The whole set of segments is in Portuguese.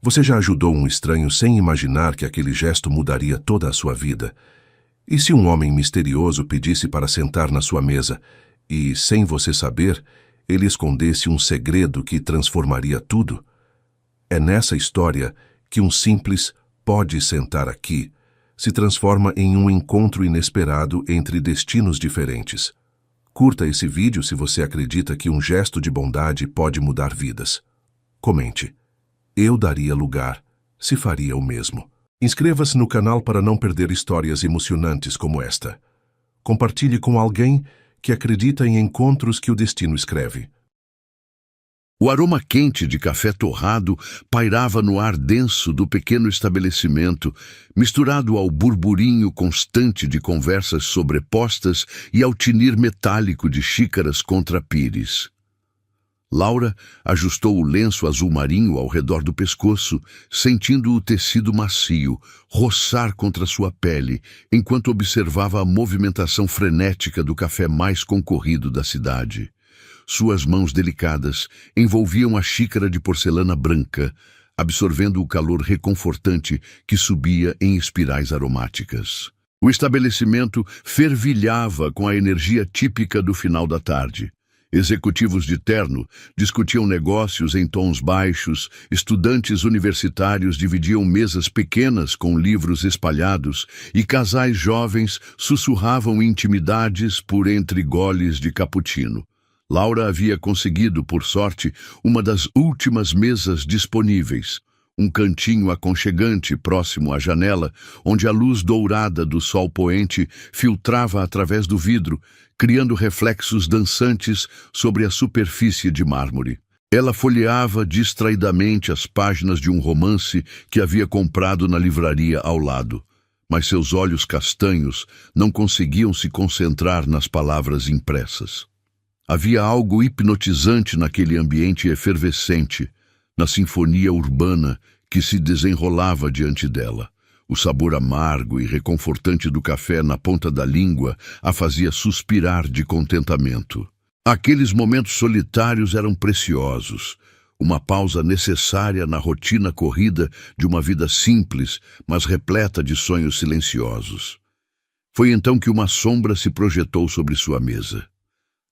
Você já ajudou um estranho sem imaginar que aquele gesto mudaria toda a sua vida? E se um homem misterioso pedisse para sentar na sua mesa e, sem você saber, ele escondesse um segredo que transformaria tudo? É nessa história que um simples "pode sentar aqui" se transforma em um encontro inesperado entre destinos diferentes. Curta esse vídeo se você acredita que um gesto de bondade pode mudar vidas. Comente. Eu daria lugar, se faria o mesmo. Inscreva-se no canal para não perder histórias emocionantes como esta. Compartilhe com alguém que acredita em encontros que o destino escreve. O aroma quente de café torrado pairava no ar denso do pequeno estabelecimento, misturado ao burburinho constante de conversas sobrepostas e ao tinir metálico de xícaras contra pires. Laura ajustou o lenço azul marinho ao redor do pescoço, sentindo o tecido macio roçar contra sua pele, enquanto observava a movimentação frenética do café mais concorrido da cidade. Suas mãos delicadas envolviam a xícara de porcelana branca, absorvendo o calor reconfortante que subia em espirais aromáticas. O estabelecimento fervilhava com a energia típica do final da tarde. Executivos de terno discutiam negócios em tons baixos, estudantes universitários dividiam mesas pequenas com livros espalhados e casais jovens sussurravam intimidades por entre goles de cappuccino. Laura havia conseguido, por sorte, uma das últimas mesas disponíveis. Um cantinho aconchegante próximo à janela, onde a luz dourada do sol poente filtrava através do vidro, criando reflexos dançantes sobre a superfície de mármore. Ela folheava distraidamente as páginas de um romance que havia comprado na livraria ao lado, mas seus olhos castanhos não conseguiam se concentrar nas palavras impressas. Havia algo hipnotizante naquele ambiente efervescente, na sinfonia urbana que se desenrolava diante dela. O sabor amargo e reconfortante do café na ponta da língua a fazia suspirar de contentamento. Aqueles momentos solitários eram preciosos, uma pausa necessária na rotina corrida de uma vida simples, mas repleta de sonhos silenciosos. Foi então que uma sombra se projetou sobre sua mesa.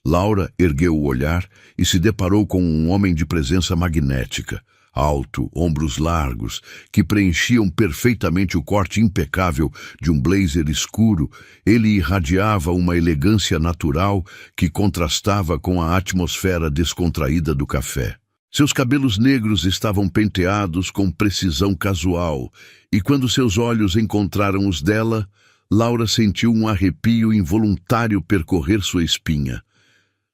Laura ergueu o olhar e se deparou com um homem de presença magnética, alto, ombros largos, que preenchiam perfeitamente o corte impecável de um blazer escuro. Ele irradiava uma elegância natural que contrastava com a atmosfera descontraída do café. Seus cabelos negros estavam penteados com precisão casual, e quando seus olhos encontraram os dela, Laura sentiu um arrepio involuntário percorrer sua espinha.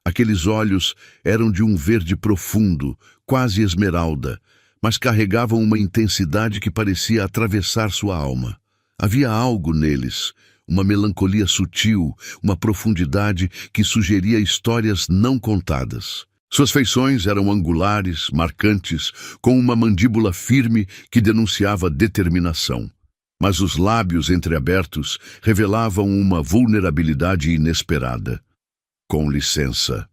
Aqueles olhos eram de um verde profundo, quase esmeralda, mas carregavam uma intensidade que parecia atravessar sua alma. Havia algo neles, uma melancolia sutil, uma profundidade que sugeria histórias não contadas. Suas feições eram angulares, marcantes, com uma mandíbula firme que denunciava determinação. Mas os lábios entreabertos revelavam uma vulnerabilidade inesperada. Com licença.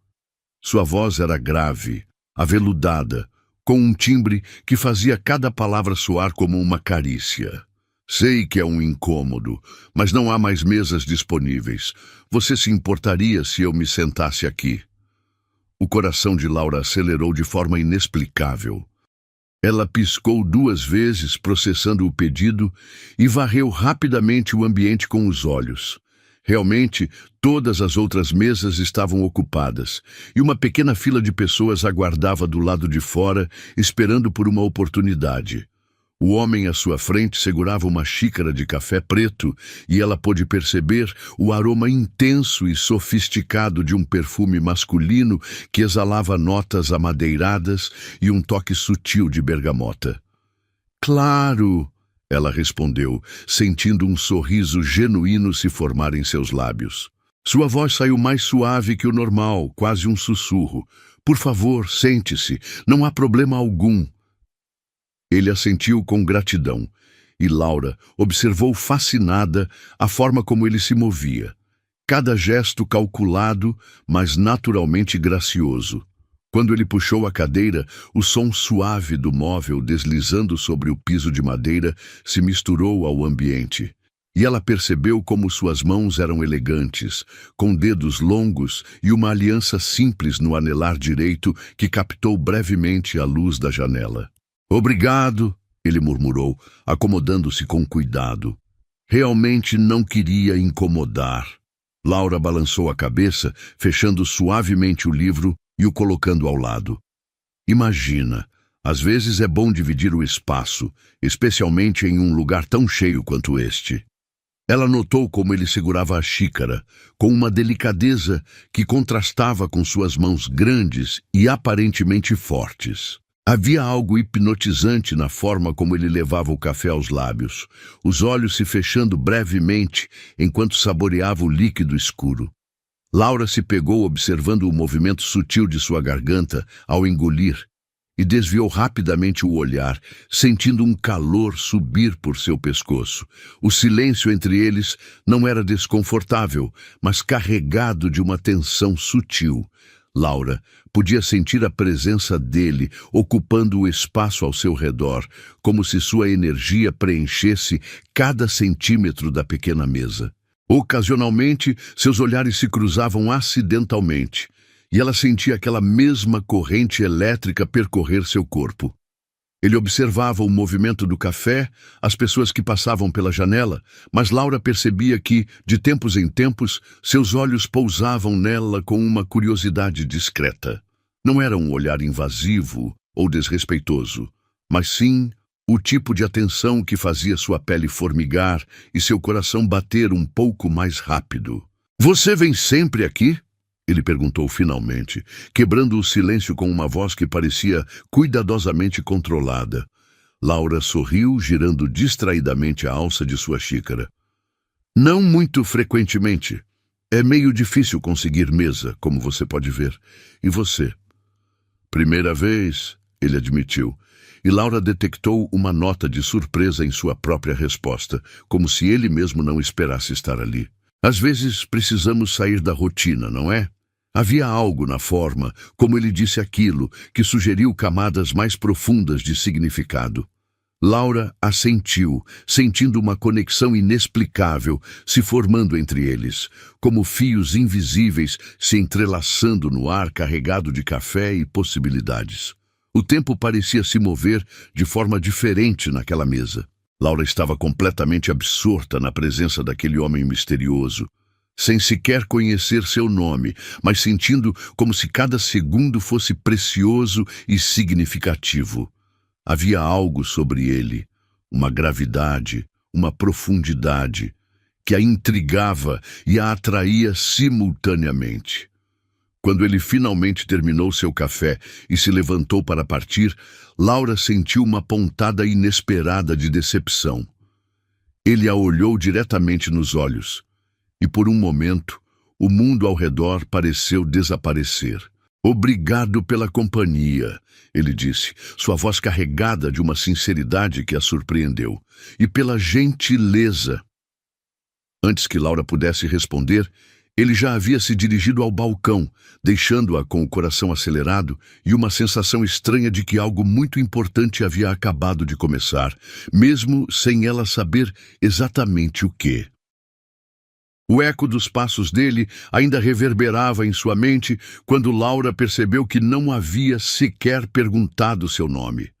Sua voz era grave, aveludada, com um timbre que fazia cada palavra soar como uma carícia. Sei que é um incômodo, mas não há mais mesas disponíveis. Você se importaria se eu me sentasse aqui? O coração de Laura acelerou de forma inexplicável. Ela piscou 2 vezes, processando o pedido, e varreu rapidamente o ambiente com os olhos. Realmente, todas as outras mesas estavam ocupadas, e uma pequena fila de pessoas aguardava do lado de fora, esperando por uma oportunidade. O homem à sua frente segurava uma xícara de café preto, e ela pôde perceber o aroma intenso e sofisticado de um perfume masculino que exalava notas amadeiradas e um toque sutil de bergamota. "Claro!" ela respondeu, sentindo um sorriso genuíno se formar em seus lábios. Sua voz saiu mais suave que o normal, quase um sussurro. "Por favor, sente-se, não há problema algum." Ele assentiu com gratidão, e Laura observou fascinada a forma como ele se movia. Cada gesto calculado, mas naturalmente gracioso. Quando ele puxou a cadeira, o som suave do móvel deslizando sobre o piso de madeira se misturou ao ambiente. E ela percebeu como suas mãos eram elegantes, com dedos longos e uma aliança simples no anelar direito que captou brevemente a luz da janela. "Obrigado", ele murmurou, acomodando-se com cuidado. Realmente não queria incomodar. Laura balançou a cabeça, fechando suavemente o livro e o colocando ao lado. "Imagina, às vezes é bom dividir o espaço, especialmente em um lugar tão cheio quanto este." Ela notou como ele segurava a xícara, com uma delicadeza que contrastava com suas mãos grandes e aparentemente fortes. Havia algo hipnotizante na forma como ele levava o café aos lábios, os olhos se fechando brevemente enquanto saboreava o líquido escuro. Laura se pegou observando o movimento sutil de sua garganta ao engolir e desviou rapidamente o olhar, sentindo um calor subir por seu pescoço. O silêncio entre eles não era desconfortável, mas carregado de uma tensão sutil. Laura podia sentir a presença dele ocupando o espaço ao seu redor, como se sua energia preenchesse cada centímetro da pequena mesa. Ocasionalmente, seus olhares se cruzavam acidentalmente, e ela sentia aquela mesma corrente elétrica percorrer seu corpo. Ele observava o movimento do café, as pessoas que passavam pela janela, mas Laura percebia que, de tempos em tempos, seus olhos pousavam nela com uma curiosidade discreta. Não era um olhar invasivo ou desrespeitoso, mas sim o tipo de atenção que fazia sua pele formigar e seu coração bater um pouco mais rápido. "Você vem sempre aqui?" ele perguntou finalmente, quebrando o silêncio com uma voz que parecia cuidadosamente controlada. Laura sorriu, girando distraidamente a alça de sua xícara. "Não muito frequentemente. É meio difícil conseguir mesa, como você pode ver. E você?" "Primeira vez", ele admitiu, e Laura detectou uma nota de surpresa em sua própria resposta, como se ele mesmo não esperasse estar ali. "Às vezes precisamos sair da rotina, não é?" Havia algo na forma, como ele disse aquilo, que sugeriu camadas mais profundas de significado. Laura assentiu, sentindo uma conexão inexplicável se formando entre eles, como fios invisíveis se entrelaçando no ar carregado de café e possibilidades. O tempo parecia se mover de forma diferente naquela mesa. Laura estava completamente absorta na presença daquele homem misterioso, sem sequer conhecer seu nome, mas sentindo como se cada segundo fosse precioso e significativo. Havia algo sobre ele, uma gravidade, uma profundidade, que a intrigava e a atraía simultaneamente. Quando ele finalmente terminou seu café e se levantou para partir, Laura sentiu uma pontada inesperada de decepção. Ele a olhou diretamente nos olhos. E por um momento, o mundo ao redor pareceu desaparecer. "Obrigado pela companhia", ele disse, sua voz carregada de uma sinceridade que a surpreendeu. "E pela gentileza." Antes que Laura pudesse responder, ele já havia se dirigido ao balcão, deixando-a com o coração acelerado e uma sensação estranha de que algo muito importante havia acabado de começar, mesmo sem ela saber exatamente o que. O eco dos passos dele ainda reverberava em sua mente quando Laura percebeu que não havia sequer perguntado seu nome.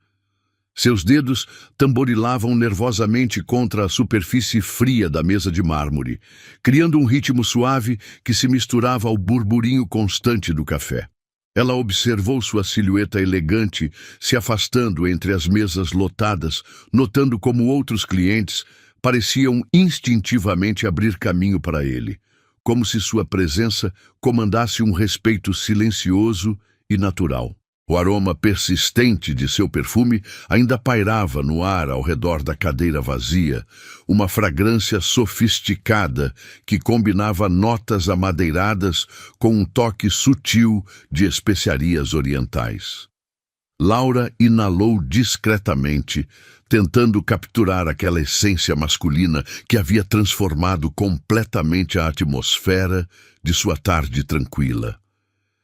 Seus dedos tamborilavam nervosamente contra a superfície fria da mesa de mármore, criando um ritmo suave que se misturava ao burburinho constante do café. Ela observou sua silhueta elegante se afastando entre as mesas lotadas, notando como outros clientes pareciam instintivamente abrir caminho para ele, como se sua presença comandasse um respeito silencioso e natural. O aroma persistente de seu perfume ainda pairava no ar ao redor da cadeira vazia, uma fragrância sofisticada que combinava notas amadeiradas com um toque sutil de especiarias orientais. Laura inalou discretamente, tentando capturar aquela essência masculina que havia transformado completamente a atmosfera de sua tarde tranquila.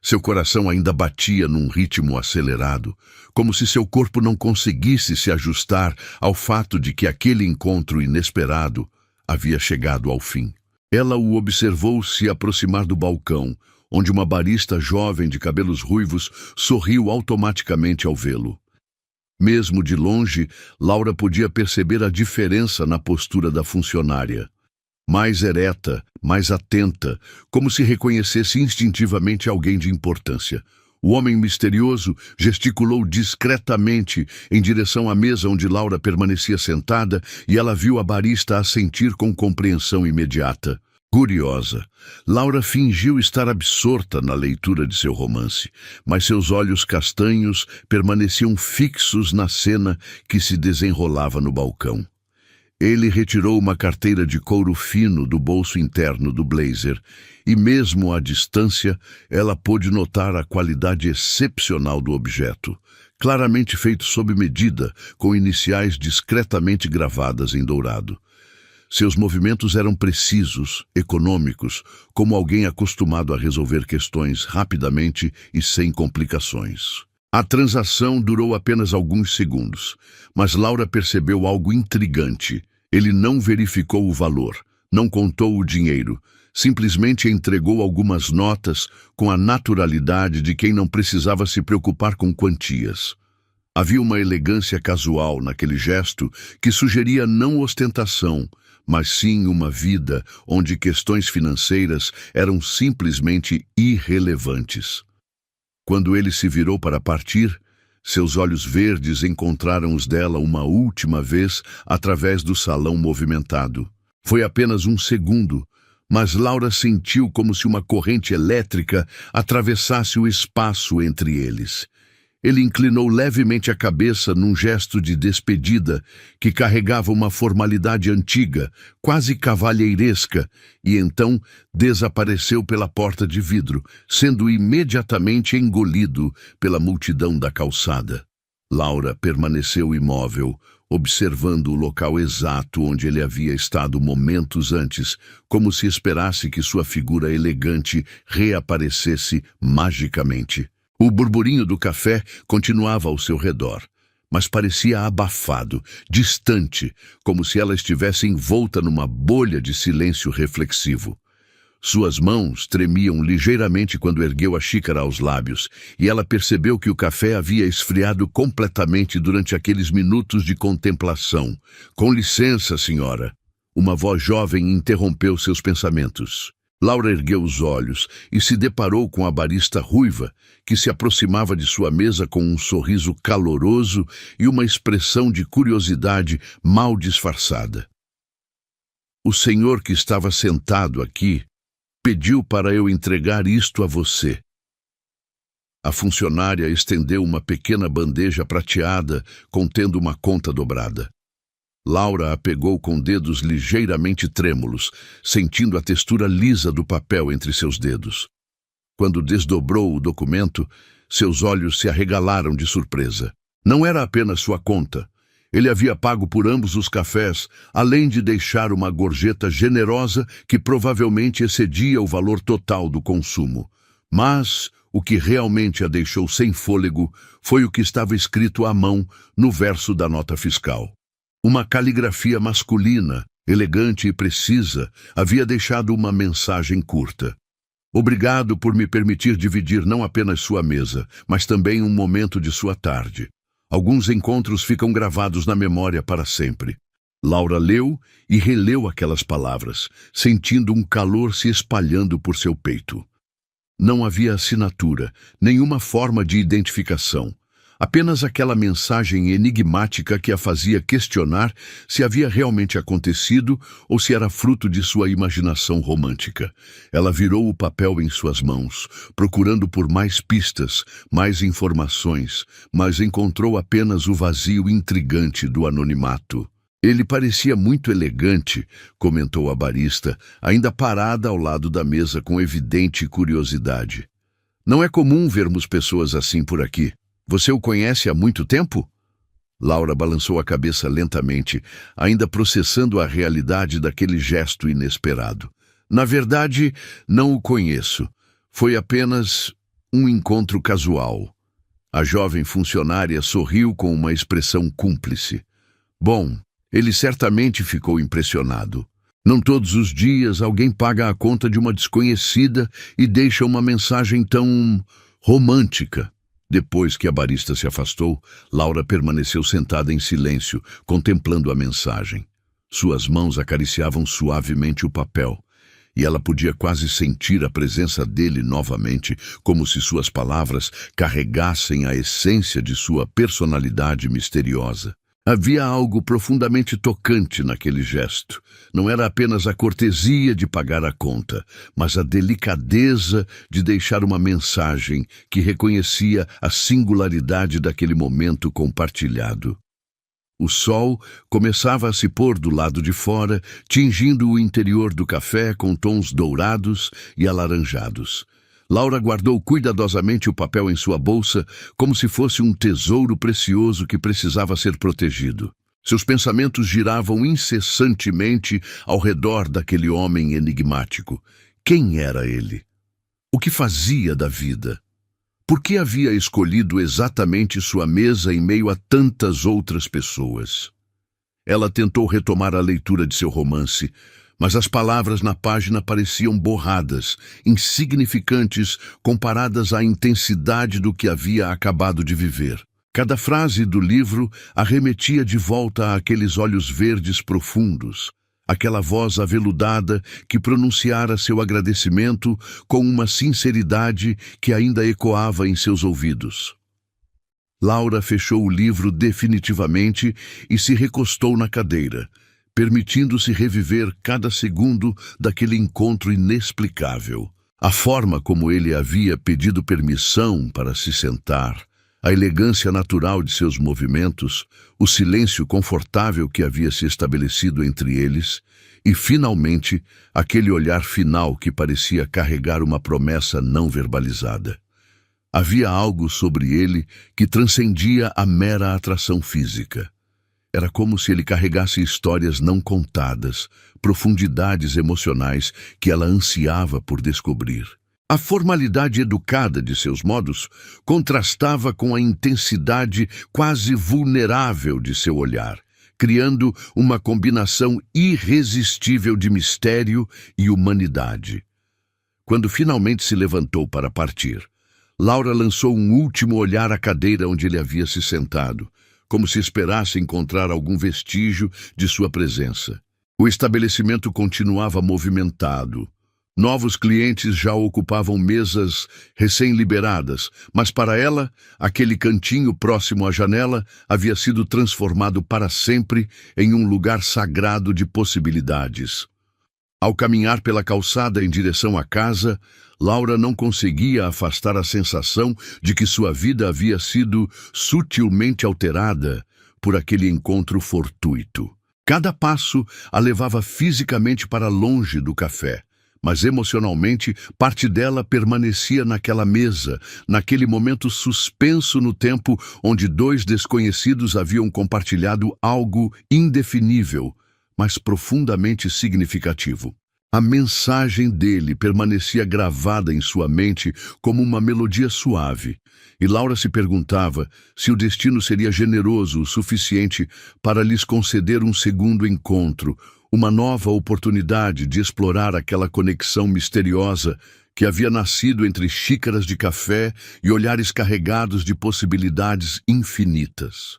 Seu coração ainda batia num ritmo acelerado, como se seu corpo não conseguisse se ajustar ao fato de que aquele encontro inesperado havia chegado ao fim. Ela o observou se aproximar do balcão, onde uma barista jovem de cabelos ruivos sorriu automaticamente ao vê-lo. Mesmo de longe, Laura podia perceber a diferença na postura da funcionária. Mais ereta, mais atenta, como se reconhecesse instintivamente alguém de importância. O homem misterioso gesticulou discretamente em direção à mesa onde Laura permanecia sentada e ela viu a barista assentir com compreensão imediata. Curiosa, Laura fingiu estar absorta na leitura de seu romance, mas seus olhos castanhos permaneciam fixos na cena que se desenrolava no balcão. Ele retirou uma carteira de couro fino do bolso interno do blazer, e mesmo à distância, ela pôde notar a qualidade excepcional do objeto, claramente feito sob medida, com iniciais discretamente gravadas em dourado. Seus movimentos eram precisos, econômicos, como alguém acostumado a resolver questões rapidamente e sem complicações. A transação durou apenas alguns segundos, mas Laura percebeu algo intrigante. Ele não verificou o valor, não contou o dinheiro, simplesmente entregou algumas notas com a naturalidade de quem não precisava se preocupar com quantias. Havia uma elegância casual naquele gesto que sugeria não ostentação, mas sim uma vida onde questões financeiras eram simplesmente irrelevantes. Quando ele se virou para partir, seus olhos verdes encontraram os dela uma última vez através do salão movimentado. Foi apenas um segundo, mas Laura sentiu como se uma corrente elétrica atravessasse o espaço entre eles. Ele inclinou levemente a cabeça num gesto de despedida que carregava uma formalidade antiga, quase cavalheiresca, e então desapareceu pela porta de vidro, sendo imediatamente engolido pela multidão da calçada. Laura permaneceu imóvel, observando o local exato onde ele havia estado momentos antes, como se esperasse que sua figura elegante reaparecesse magicamente. O burburinho do café continuava ao seu redor, mas parecia abafado, distante, como se ela estivesse envolta numa bolha de silêncio reflexivo. Suas mãos tremiam ligeiramente quando ergueu a xícara aos lábios, e ela percebeu que o café havia esfriado completamente durante aqueles minutos de contemplação. "Com licença, senhora." Uma voz jovem interrompeu seus pensamentos. Laura ergueu os olhos e se deparou com a barista ruiva, que se aproximava de sua mesa com um sorriso caloroso e uma expressão de curiosidade mal disfarçada. "O senhor que estava sentado aqui pediu para eu entregar isto a você." A funcionária estendeu uma pequena bandeja prateada contendo uma conta dobrada. Laura a pegou com dedos ligeiramente trêmulos, sentindo a textura lisa do papel entre seus dedos. Quando desdobrou o documento, seus olhos se arregalaram de surpresa. Não era apenas sua conta. Ele havia pago por ambos os cafés, além de deixar uma gorjeta generosa que provavelmente excedia o valor total do consumo. Mas o que realmente a deixou sem fôlego foi o que estava escrito à mão no verso da nota fiscal. Uma caligrafia masculina, elegante e precisa, havia deixado uma mensagem curta. "Obrigado por me permitir dividir não apenas sua mesa, mas também um momento de sua tarde. Alguns encontros ficam gravados na memória para sempre." Laura leu e releu aquelas palavras, sentindo um calor se espalhando por seu peito. Não havia assinatura, nenhuma forma de identificação. Apenas aquela mensagem enigmática que a fazia questionar se havia realmente acontecido ou se era fruto de sua imaginação romântica. Ela virou o papel em suas mãos, procurando por mais pistas, mais informações, mas encontrou apenas o vazio intrigante do anonimato. "Ele parecia muito elegante", comentou a barista, ainda parada ao lado da mesa com evidente curiosidade. "Não é comum vermos pessoas assim por aqui. Você o conhece há muito tempo?" Laura balançou a cabeça lentamente, ainda processando a realidade daquele gesto inesperado. "Na verdade, não o conheço. Foi apenas Um encontro casual. A jovem funcionária sorriu com uma expressão cúmplice. Bom, ele certamente ficou impressionado. Não todos os dias alguém paga a conta de uma desconhecida e deixa uma mensagem tão romântica. Depois que a barista se afastou, Laura permaneceu sentada em silêncio, contemplando a mensagem. Suas mãos acariciavam suavemente o papel, e ela podia quase sentir a presença dele novamente, como se suas palavras carregassem a essência de sua personalidade misteriosa. Havia algo profundamente tocante naquele gesto. Não era apenas a cortesia de pagar a conta, mas a delicadeza de deixar uma mensagem que reconhecia a singularidade daquele momento compartilhado. O sol começava a se pôr do lado de fora, tingindo o interior do café com tons dourados e alaranjados. Laura guardou cuidadosamente o papel em sua bolsa, como se fosse um tesouro precioso que precisava ser protegido. Seus pensamentos giravam incessantemente ao redor daquele homem enigmático. Quem era ele? O que fazia da vida? Por que havia escolhido exatamente sua mesa em meio a tantas outras pessoas? Ela tentou retomar a leitura de seu romance, mas as palavras na página pareciam borradas, insignificantes comparadas à intensidade do que havia acabado de viver. Cada frase do livro arremetia de volta àqueles olhos verdes profundos, aquela voz aveludada que pronunciara seu agradecimento com uma sinceridade que ainda ecoava em seus ouvidos. Laura fechou o livro definitivamente e se recostou na cadeira, permitindo-se reviver cada segundo daquele encontro inexplicável. A forma como ele havia pedido permissão para se sentar, a elegância natural de seus movimentos, o silêncio confortável que havia se estabelecido entre eles e, finalmente, aquele olhar final que parecia carregar uma promessa não verbalizada. Havia algo sobre ele que transcendia a mera atração física. Era como se ele carregasse histórias não contadas, profundidades emocionais que ela ansiava por descobrir. A formalidade educada de seus modos contrastava com a intensidade quase vulnerável de seu olhar, criando uma combinação irresistível de mistério e humanidade. Quando finalmente se levantou para partir, Laura lançou um último olhar à cadeira onde ele havia se sentado, como se esperasse encontrar algum vestígio de sua presença. O estabelecimento continuava movimentado. Novos clientes já ocupavam mesas recém-liberadas, mas para ela, aquele cantinho próximo à janela havia sido transformado para sempre em um lugar sagrado de possibilidades. Ao caminhar pela calçada em direção à casa, Laura não conseguia afastar a sensação de que sua vida havia sido sutilmente alterada por aquele encontro fortuito. Cada passo a levava fisicamente para longe do café, mas emocionalmente parte dela permanecia naquela mesa, naquele momento suspenso no tempo onde dois desconhecidos haviam compartilhado algo indefinível, mas profundamente significativo. A mensagem dele permanecia gravada em sua mente como uma melodia suave, e Laura se perguntava se o destino seria generoso o suficiente para lhes conceder um segundo encontro, uma nova oportunidade de explorar aquela conexão misteriosa que havia nascido entre xícaras de café e olhares carregados de possibilidades infinitas.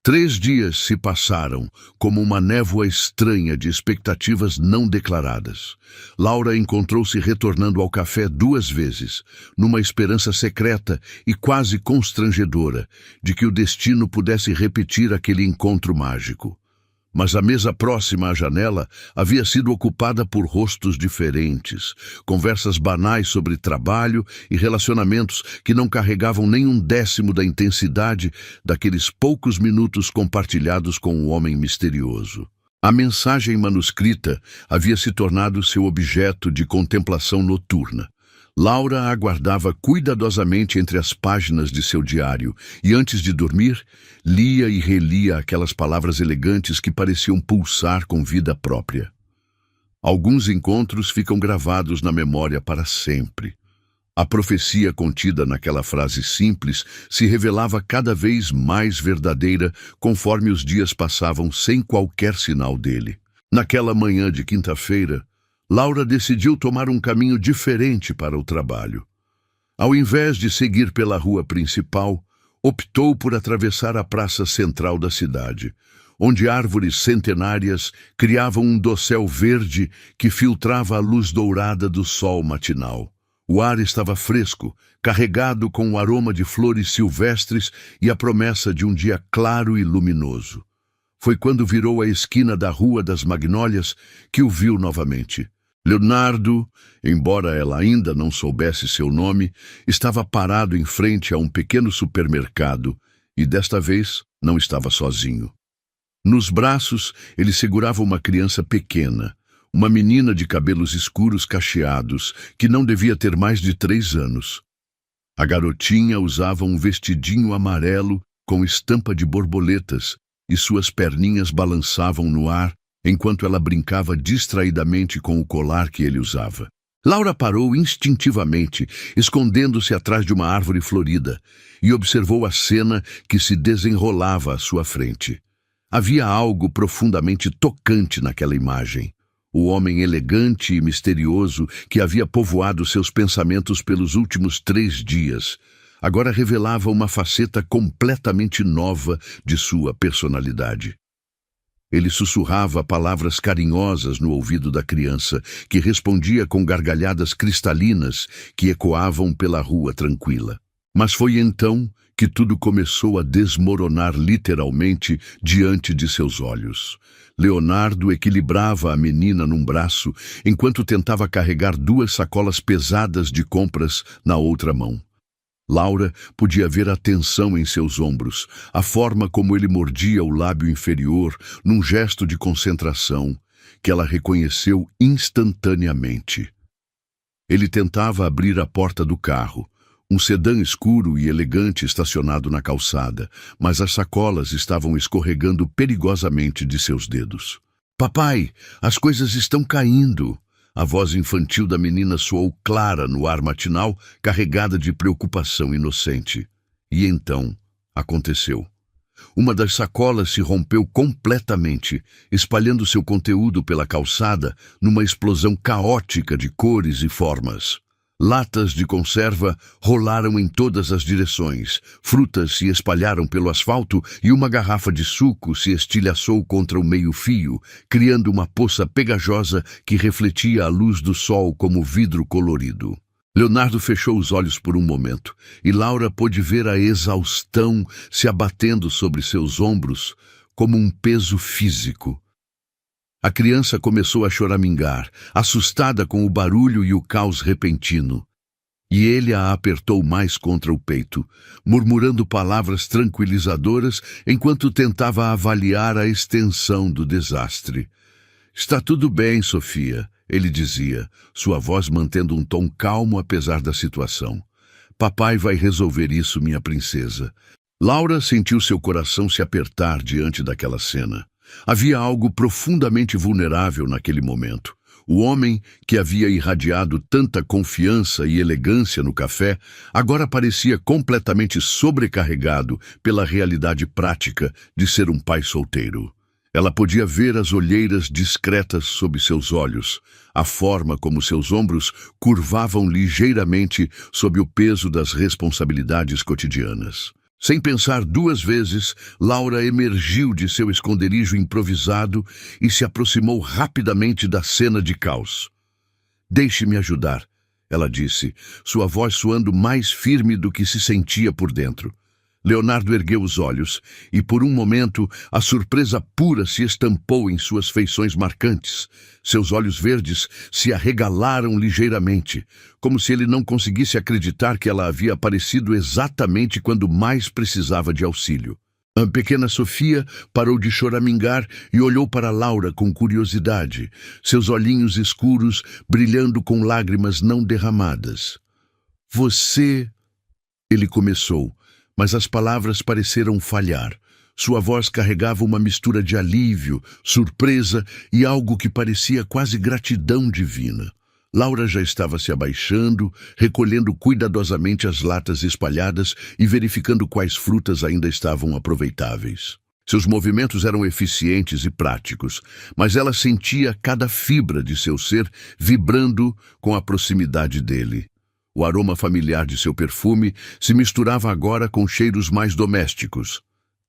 3 dias se passaram como uma névoa estranha de expectativas não declaradas. Laura encontrou-se retornando ao café 2 vezes, numa esperança secreta e quase constrangedora de que o destino pudesse repetir aquele encontro mágico. Mas a mesa próxima à janela havia sido ocupada por rostos diferentes, conversas banais sobre trabalho e relacionamentos que não carregavam nem um décimo da intensidade daqueles poucos minutos compartilhados com o homem misterioso. A mensagem manuscrita havia se tornado seu objeto de contemplação noturna. Laura aguardava cuidadosamente entre as páginas de seu diário e, antes de dormir, lia e relia aquelas palavras elegantes que pareciam pulsar com vida própria. Alguns encontros ficam gravados na memória para sempre. A profecia contida naquela frase simples se revelava cada vez mais verdadeira conforme os dias passavam sem qualquer sinal dele. Naquela manhã de quinta-feira, Laura decidiu tomar um caminho diferente para o trabalho. Ao invés de seguir pela rua principal, optou por atravessar a praça central da cidade, onde árvores centenárias criavam um dossel verde que filtrava a luz dourada do sol matinal. O ar estava fresco, carregado com o aroma de flores silvestres e a promessa de um dia claro e luminoso. Foi quando virou a esquina da Rua das Magnólias que o viu novamente. Leonardo, embora ela ainda não soubesse seu nome, estava parado em frente a um pequeno supermercado e desta vez não estava sozinho. Nos braços, ele segurava uma criança pequena, uma menina de cabelos escuros cacheados, que não devia ter mais de 3 anos. A garotinha usava um vestidinho amarelo com estampa de borboletas e suas perninhas balançavam no ar enquanto ela brincava distraidamente com o colar que ele usava. Laura parou instintivamente, escondendo-se atrás de uma árvore florida, e observou a cena que se desenrolava à sua frente. Havia algo profundamente tocante naquela imagem. O homem elegante e misterioso que havia povoado seus pensamentos pelos últimos 3 dias, agora revelava uma faceta completamente nova de sua personalidade. Ele sussurrava palavras carinhosas no ouvido da criança, que respondia com gargalhadas cristalinas que ecoavam pela rua tranquila. Mas foi então que tudo começou a desmoronar literalmente diante de seus olhos. Leonardo equilibrava a menina num braço, enquanto tentava carregar 2 sacolas pesadas de compras na outra mão. Laura podia ver a tensão em seus ombros, a forma como ele mordia o lábio inferior num gesto de concentração, que ela reconheceu instantaneamente. Ele tentava abrir a porta do carro, um sedã escuro e elegante estacionado na calçada, mas as sacolas estavam escorregando perigosamente de seus dedos. "Papai, as coisas estão caindo!" A voz infantil da menina soou clara no ar matinal, carregada de preocupação inocente. E então, aconteceu. Uma das sacolas se rompeu completamente, espalhando seu conteúdo pela calçada numa explosão caótica de cores e formas. Latas de conserva rolaram em todas as direções, frutas se espalharam pelo asfalto e uma garrafa de suco se estilhaçou contra o meio-fio, criando uma poça pegajosa que refletia a luz do sol como vidro colorido. Leonardo fechou os olhos por um momento, e Laura pôde ver a exaustão se abatendo sobre seus ombros como um peso físico. A criança começou a choramingar, assustada com o barulho e o caos repentino. E ele a apertou mais contra o peito, murmurando palavras tranquilizadoras enquanto tentava avaliar a extensão do desastre. "Está tudo bem, Sofia", ele dizia, sua voz mantendo um tom calmo apesar da situação. "Papai vai resolver isso, minha princesa." Laura sentiu seu coração se apertar diante daquela cena. Havia algo profundamente vulnerável naquele momento. O homem que havia irradiado tanta confiança e elegância no café agora parecia completamente sobrecarregado pela realidade prática de ser um pai solteiro. Ela podia ver as olheiras discretas sob seus olhos, a forma como seus ombros curvavam ligeiramente sob o peso das responsabilidades cotidianas. Sem pensar 2 vezes, Laura emergiu de seu esconderijo improvisado e se aproximou rapidamente da cena de caos. "Deixe-me ajudar", ela disse, sua voz soando mais firme do que se sentia por dentro. Leonardo ergueu os olhos e, por um momento, a surpresa pura se estampou em suas feições marcantes. Seus olhos verdes se arregalaram ligeiramente, como se ele não conseguisse acreditar que ela havia aparecido exatamente quando mais precisava de auxílio. A pequena Sofia parou de choramingar e olhou para Laura com curiosidade, seus olhinhos escuros brilhando com lágrimas não derramadas. "Você..." ele começou, mas as palavras pareceram falhar. Sua voz carregava uma mistura de alívio, surpresa e algo que parecia quase gratidão divina. Laura já estava se abaixando, recolhendo cuidadosamente as latas espalhadas e verificando quais frutas ainda estavam aproveitáveis. Seus movimentos eram eficientes e práticos, mas ela sentia cada fibra de seu ser vibrando com a proximidade dele. O aroma familiar de seu perfume se misturava agora com cheiros mais domésticos.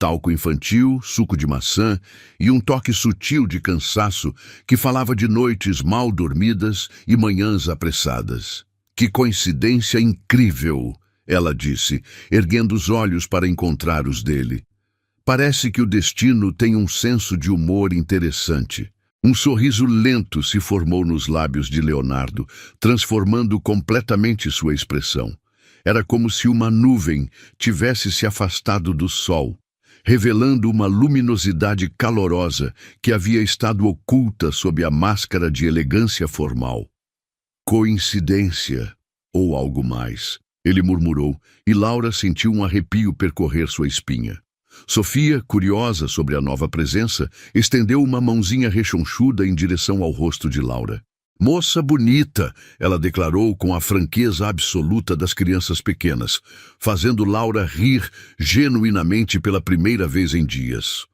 Talco infantil, suco de maçã e um toque sutil de cansaço que falava de noites mal dormidas e manhãs apressadas. Que coincidência incrível, ela disse, erguendo os olhos para encontrar os dele. Parece que o destino tem um senso de humor interessante. Um sorriso lento se formou nos lábios de Leonardo, transformando completamente sua expressão. Era como se uma nuvem tivesse se afastado do sol, revelando uma luminosidade calorosa que havia estado oculta sob a máscara de elegância formal. Coincidência, ou algo mais, ele murmurou, e Laura sentiu um arrepio percorrer sua espinha. Sofia, curiosa sobre a nova presença, estendeu uma mãozinha rechonchuda em direção ao rosto de Laura. Moça bonita, ela declarou com a franqueza absoluta das crianças pequenas, fazendo Laura rir genuinamente pela primeira vez em dias.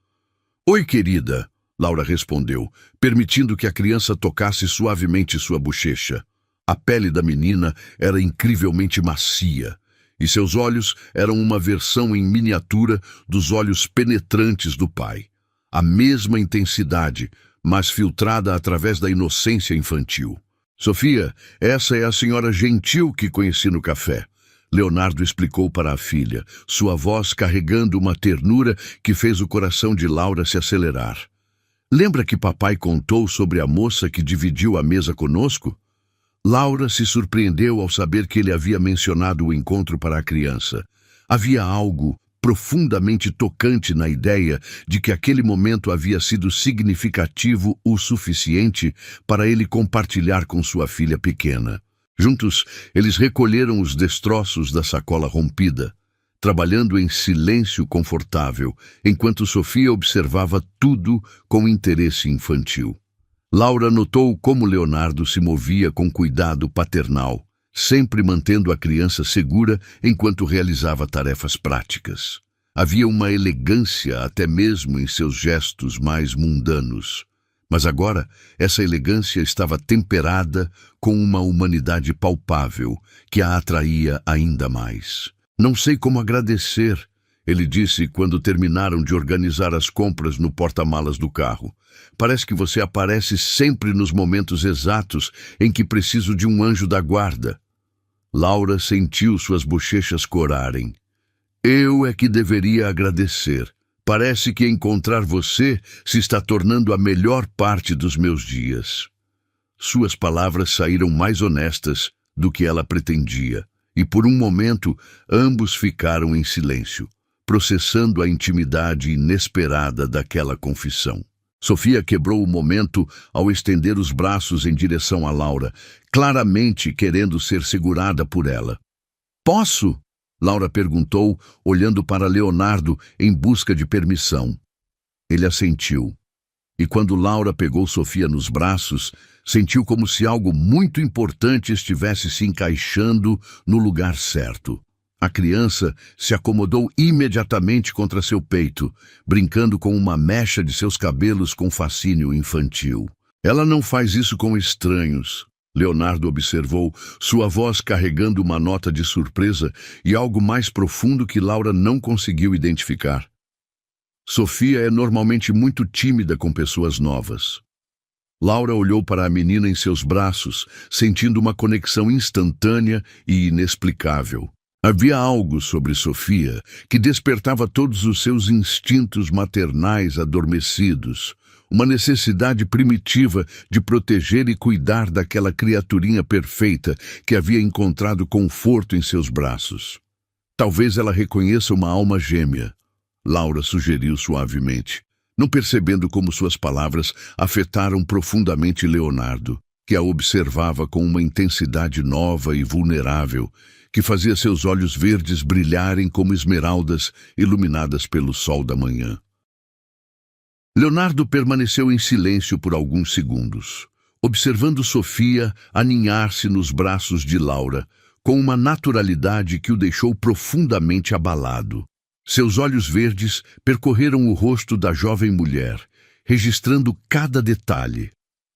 Oi, querida, Laura respondeu, permitindo que a criança tocasse suavemente sua bochecha. A pele da menina era incrivelmente macia, e seus olhos eram uma versão em miniatura dos olhos penetrantes do pai. A mesma intensidade, mas filtrada através da inocência infantil. Sofia, essa é a senhora gentil que conheci no café. Leonardo explicou para a filha, sua voz carregando uma ternura que fez o coração de Laura se acelerar. Lembra que papai contou sobre a moça que dividiu a mesa conosco? Laura se surpreendeu ao saber que ele havia mencionado o encontro para a criança. Havia algo profundamente tocante na ideia de que aquele momento havia sido significativo o suficiente para ele compartilhar com sua filha pequena. Juntos, eles recolheram os destroços da sacola rompida, trabalhando em silêncio confortável, enquanto Sofia observava tudo com interesse infantil. Laura notou como Leonardo se movia com cuidado paternal, sempre mantendo a criança segura enquanto realizava tarefas práticas. Havia uma elegância até mesmo em seus gestos mais mundanos. Mas agora, essa elegância estava temperada com uma humanidade palpável que a atraía ainda mais. Não sei como agradecer, ele disse quando terminaram de organizar as compras no porta-malas do carro. Parece que você aparece sempre nos momentos exatos em que preciso de um anjo da guarda. Laura sentiu suas bochechas corarem. Eu é que deveria agradecer. Parece que encontrar você se está tornando a melhor parte dos meus dias. Suas palavras saíram mais honestas do que ela pretendia, e por um momento ambos ficaram em silêncio, processando a intimidade inesperada daquela confissão. Sofia quebrou o momento ao estender os braços em direção a Laura, claramente querendo ser segurada por ela. Posso? Laura perguntou, olhando para Leonardo em busca de permissão. Ele assentiu. E quando Laura pegou Sofia nos braços, sentiu como se algo muito importante estivesse se encaixando no lugar certo. A criança se acomodou imediatamente contra seu peito, brincando com uma mecha de seus cabelos com fascínio infantil. Ela não faz isso com estranhos, Leonardo observou, sua voz carregando uma nota de surpresa e algo mais profundo que Laura não conseguiu identificar. Sofia é normalmente muito tímida com pessoas novas. Laura olhou para a menina em seus braços, sentindo uma conexão instantânea e inexplicável. Havia algo sobre Sofia que despertava todos os seus instintos maternais adormecidos, uma necessidade primitiva de proteger e cuidar daquela criaturinha perfeita que havia encontrado conforto em seus braços. Talvez ela reconheça uma alma gêmea, Laura sugeriu suavemente, não percebendo como suas palavras afetaram profundamente Leonardo, que a observava com uma intensidade nova e vulnerável, que fazia seus olhos verdes brilharem como esmeraldas iluminadas pelo sol da manhã. Leonardo permaneceu em silêncio por alguns segundos. observando Sofia aninhar-se nos braços de Laura, com uma naturalidade que o deixou profundamente abalado. Seus olhos verdes percorreram o rosto da jovem mulher, registrando cada detalhe.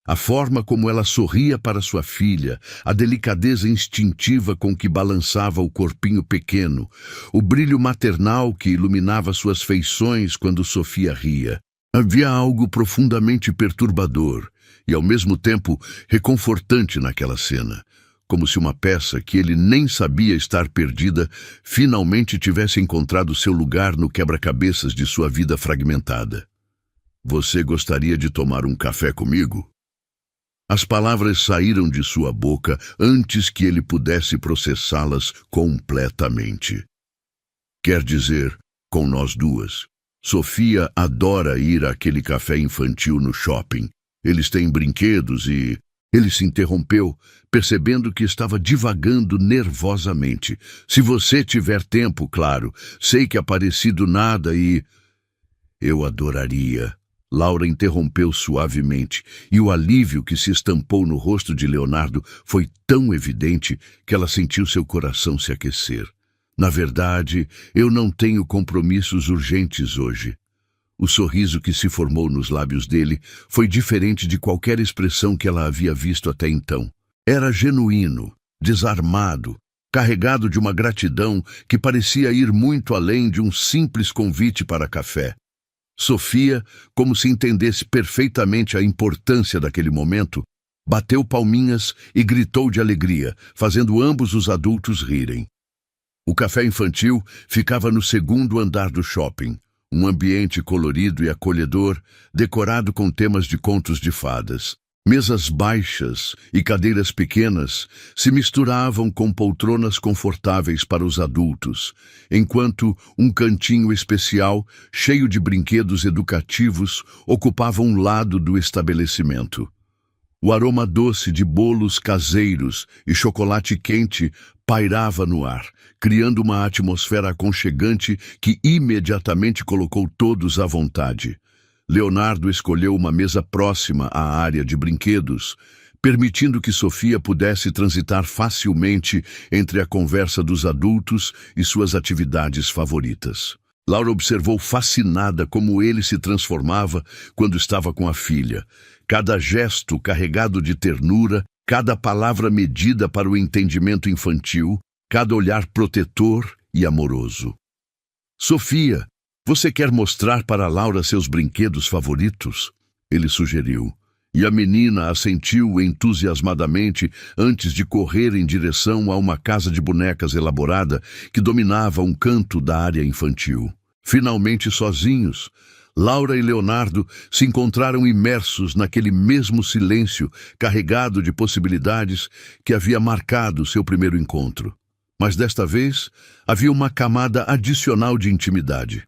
A forma como ela sorria para sua filha, a delicadeza instintiva com que balançava o corpinho pequeno, o brilho maternal que iluminava suas feições quando Sofia ria. Havia algo profundamente perturbador e, ao mesmo tempo, reconfortante naquela cena, como se uma peça que ele nem sabia estar perdida finalmente tivesse encontrado seu lugar no quebra-cabeças de sua vida fragmentada. "Você gostaria de tomar um café comigo?" As palavras saíram de sua boca antes que ele pudesse processá-las completamente. "Quer dizer, com nós duas. Sofia adora ir àquele café infantil no shopping. Eles têm brinquedos e..." Ele se interrompeu, percebendo que estava divagando nervosamente. "Se você tiver tempo, claro. Sei que apareci do nada e..." "Eu adoraria." Laura interrompeu suavemente, e o alívio que se estampou no rosto de Leonardo foi tão evidente que ela sentiu seu coração se aquecer. "Na verdade, eu não tenho compromissos urgentes hoje." O sorriso que se formou nos lábios dele foi diferente de qualquer expressão que ela havia visto até então. Era genuíno, desarmado, carregado de uma gratidão que parecia ir muito além de um simples convite para café. Sofia, como se entendesse perfeitamente a importância daquele momento, bateu palminhas e gritou de alegria, fazendo ambos os adultos rirem. O café infantil ficava no segundo andar do shopping, um ambiente colorido e acolhedor, decorado com temas de contos de fadas. Mesas baixas e cadeiras pequenas se misturavam com poltronas confortáveis para os adultos, enquanto um cantinho especial, cheio de brinquedos educativos, ocupava um lado do estabelecimento. O aroma doce de bolos caseiros e chocolate quente pairava no ar, criando uma atmosfera aconchegante que imediatamente colocou todos à vontade. Leonardo escolheu uma mesa próxima à área de brinquedos, permitindo que Sofia pudesse transitar facilmente entre a conversa dos adultos e suas atividades favoritas. Laura observou fascinada como ele se transformava quando estava com a filha. Cada gesto carregado de ternura, cada palavra medida para o entendimento infantil, cada olhar protetor e amoroso. "Sofia, você quer mostrar para Laura seus brinquedos favoritos?" ele sugeriu. E a menina assentiu entusiasmadamente antes de correr em direção a uma casa de bonecas elaborada que dominava um canto da área infantil. Finalmente sozinhos, Laura e Leonardo se encontraram imersos naquele mesmo silêncio carregado de possibilidades que havia marcado seu primeiro encontro. Mas desta vez havia uma camada adicional de intimidade.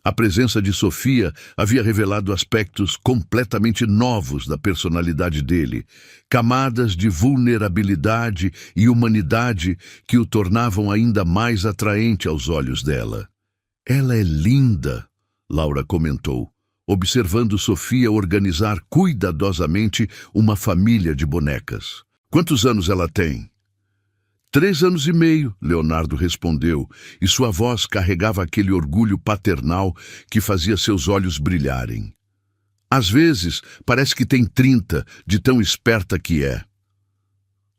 A presença de Sofia havia revelado aspectos completamente novos da personalidade dele, camadas de vulnerabilidade e humanidade que o tornavam ainda mais atraente aos olhos dela. "Ela é linda", Laura comentou, observando Sofia organizar cuidadosamente uma família de bonecas. "Quantos anos ela tem?" 3 anos e meio, Leonardo respondeu, e sua voz carregava aquele orgulho paternal que fazia seus olhos brilharem. "Às vezes, parece que tem 30, de tão esperta que é."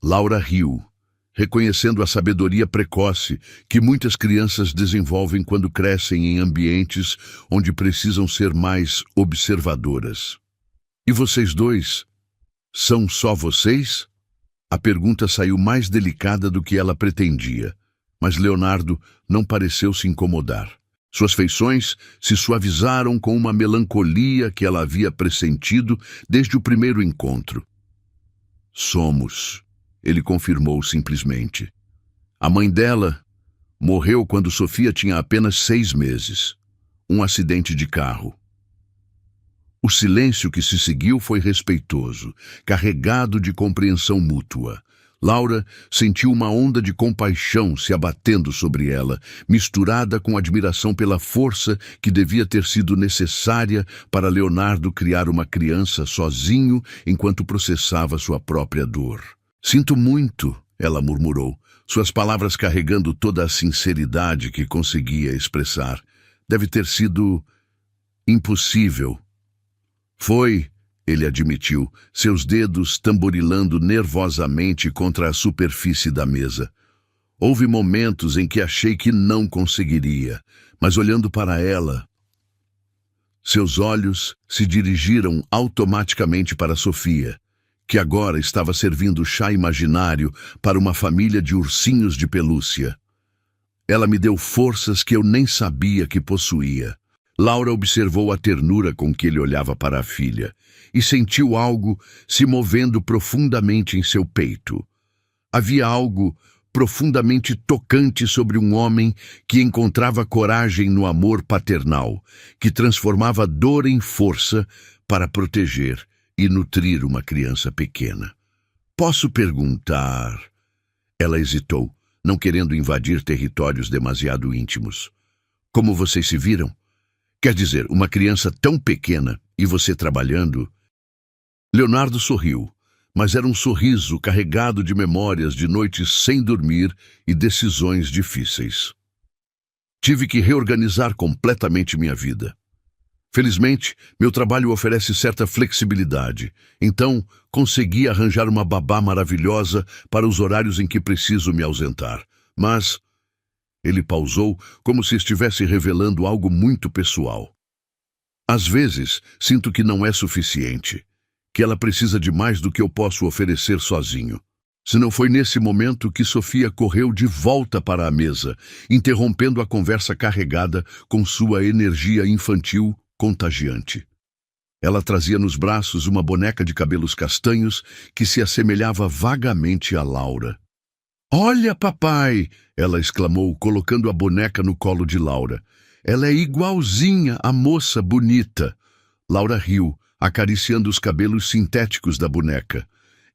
Laura riu, reconhecendo a sabedoria precoce que muitas crianças desenvolvem quando crescem em ambientes onde precisam ser mais observadoras. "E vocês dois? São só vocês?" A pergunta saiu mais delicada do que ela pretendia, mas Leonardo não pareceu se incomodar. Suas feições se suavizaram com uma melancolia que ela havia pressentido desde o primeiro encontro. "Somos", ele confirmou simplesmente. A mãe dela morreu quando Sofia tinha apenas 6 meses. Um acidente de carro. O silêncio que se seguiu foi respeitoso, carregado de compreensão mútua. Laura sentiu uma onda de compaixão se abatendo sobre ela, misturada com admiração pela força que devia ter sido necessária para Leonardo criar uma criança sozinho enquanto processava sua própria dor. "Sinto muito", ela murmurou, suas palavras carregando toda a sinceridade que conseguia expressar. "Deve ter sido impossível." "Foi", ele admitiu, seus dedos tamborilando nervosamente contra a superfície da mesa. "Houve momentos em que achei que não conseguiria, mas olhando para ela..." Seus olhos se dirigiram automaticamente para Sofia, que agora estava servindo chá imaginário para uma família de ursinhos de pelúcia. "Ela me deu forças que eu nem sabia que possuía." Laura observou a ternura com que ele olhava para a filha e sentiu algo se movendo profundamente em seu peito. Havia algo profundamente tocante sobre um homem que encontrava coragem no amor paternal, que transformava dor em força para proteger e nutrir uma criança pequena. "Posso perguntar?" Ela hesitou, não querendo invadir territórios demasiado íntimos. "Como vocês se viram? Quer dizer, uma criança tão pequena e você trabalhando..." Leonardo sorriu, mas era um sorriso carregado de memórias de noites sem dormir e decisões difíceis. "Tive que reorganizar completamente minha vida. Felizmente, meu trabalho oferece certa flexibilidade, então consegui arranjar uma babá maravilhosa para os horários em que preciso me ausentar. Mas..." Ele pausou, como se estivesse revelando algo muito pessoal. "Às vezes, sinto que não é suficiente, que ela precisa de mais do que eu posso oferecer sozinho." Se não foi nesse momento que Sofia correu de volta para a mesa, interrompendo a conversa carregada com sua energia infantil contagiante. Ela trazia nos braços uma boneca de cabelos castanhos que se assemelhava vagamente a Laura. "Olha, papai!" ela exclamou, colocando a boneca no colo de Laura. "Ela é igualzinha à moça bonita." Laura riu, acariciando os cabelos sintéticos da boneca.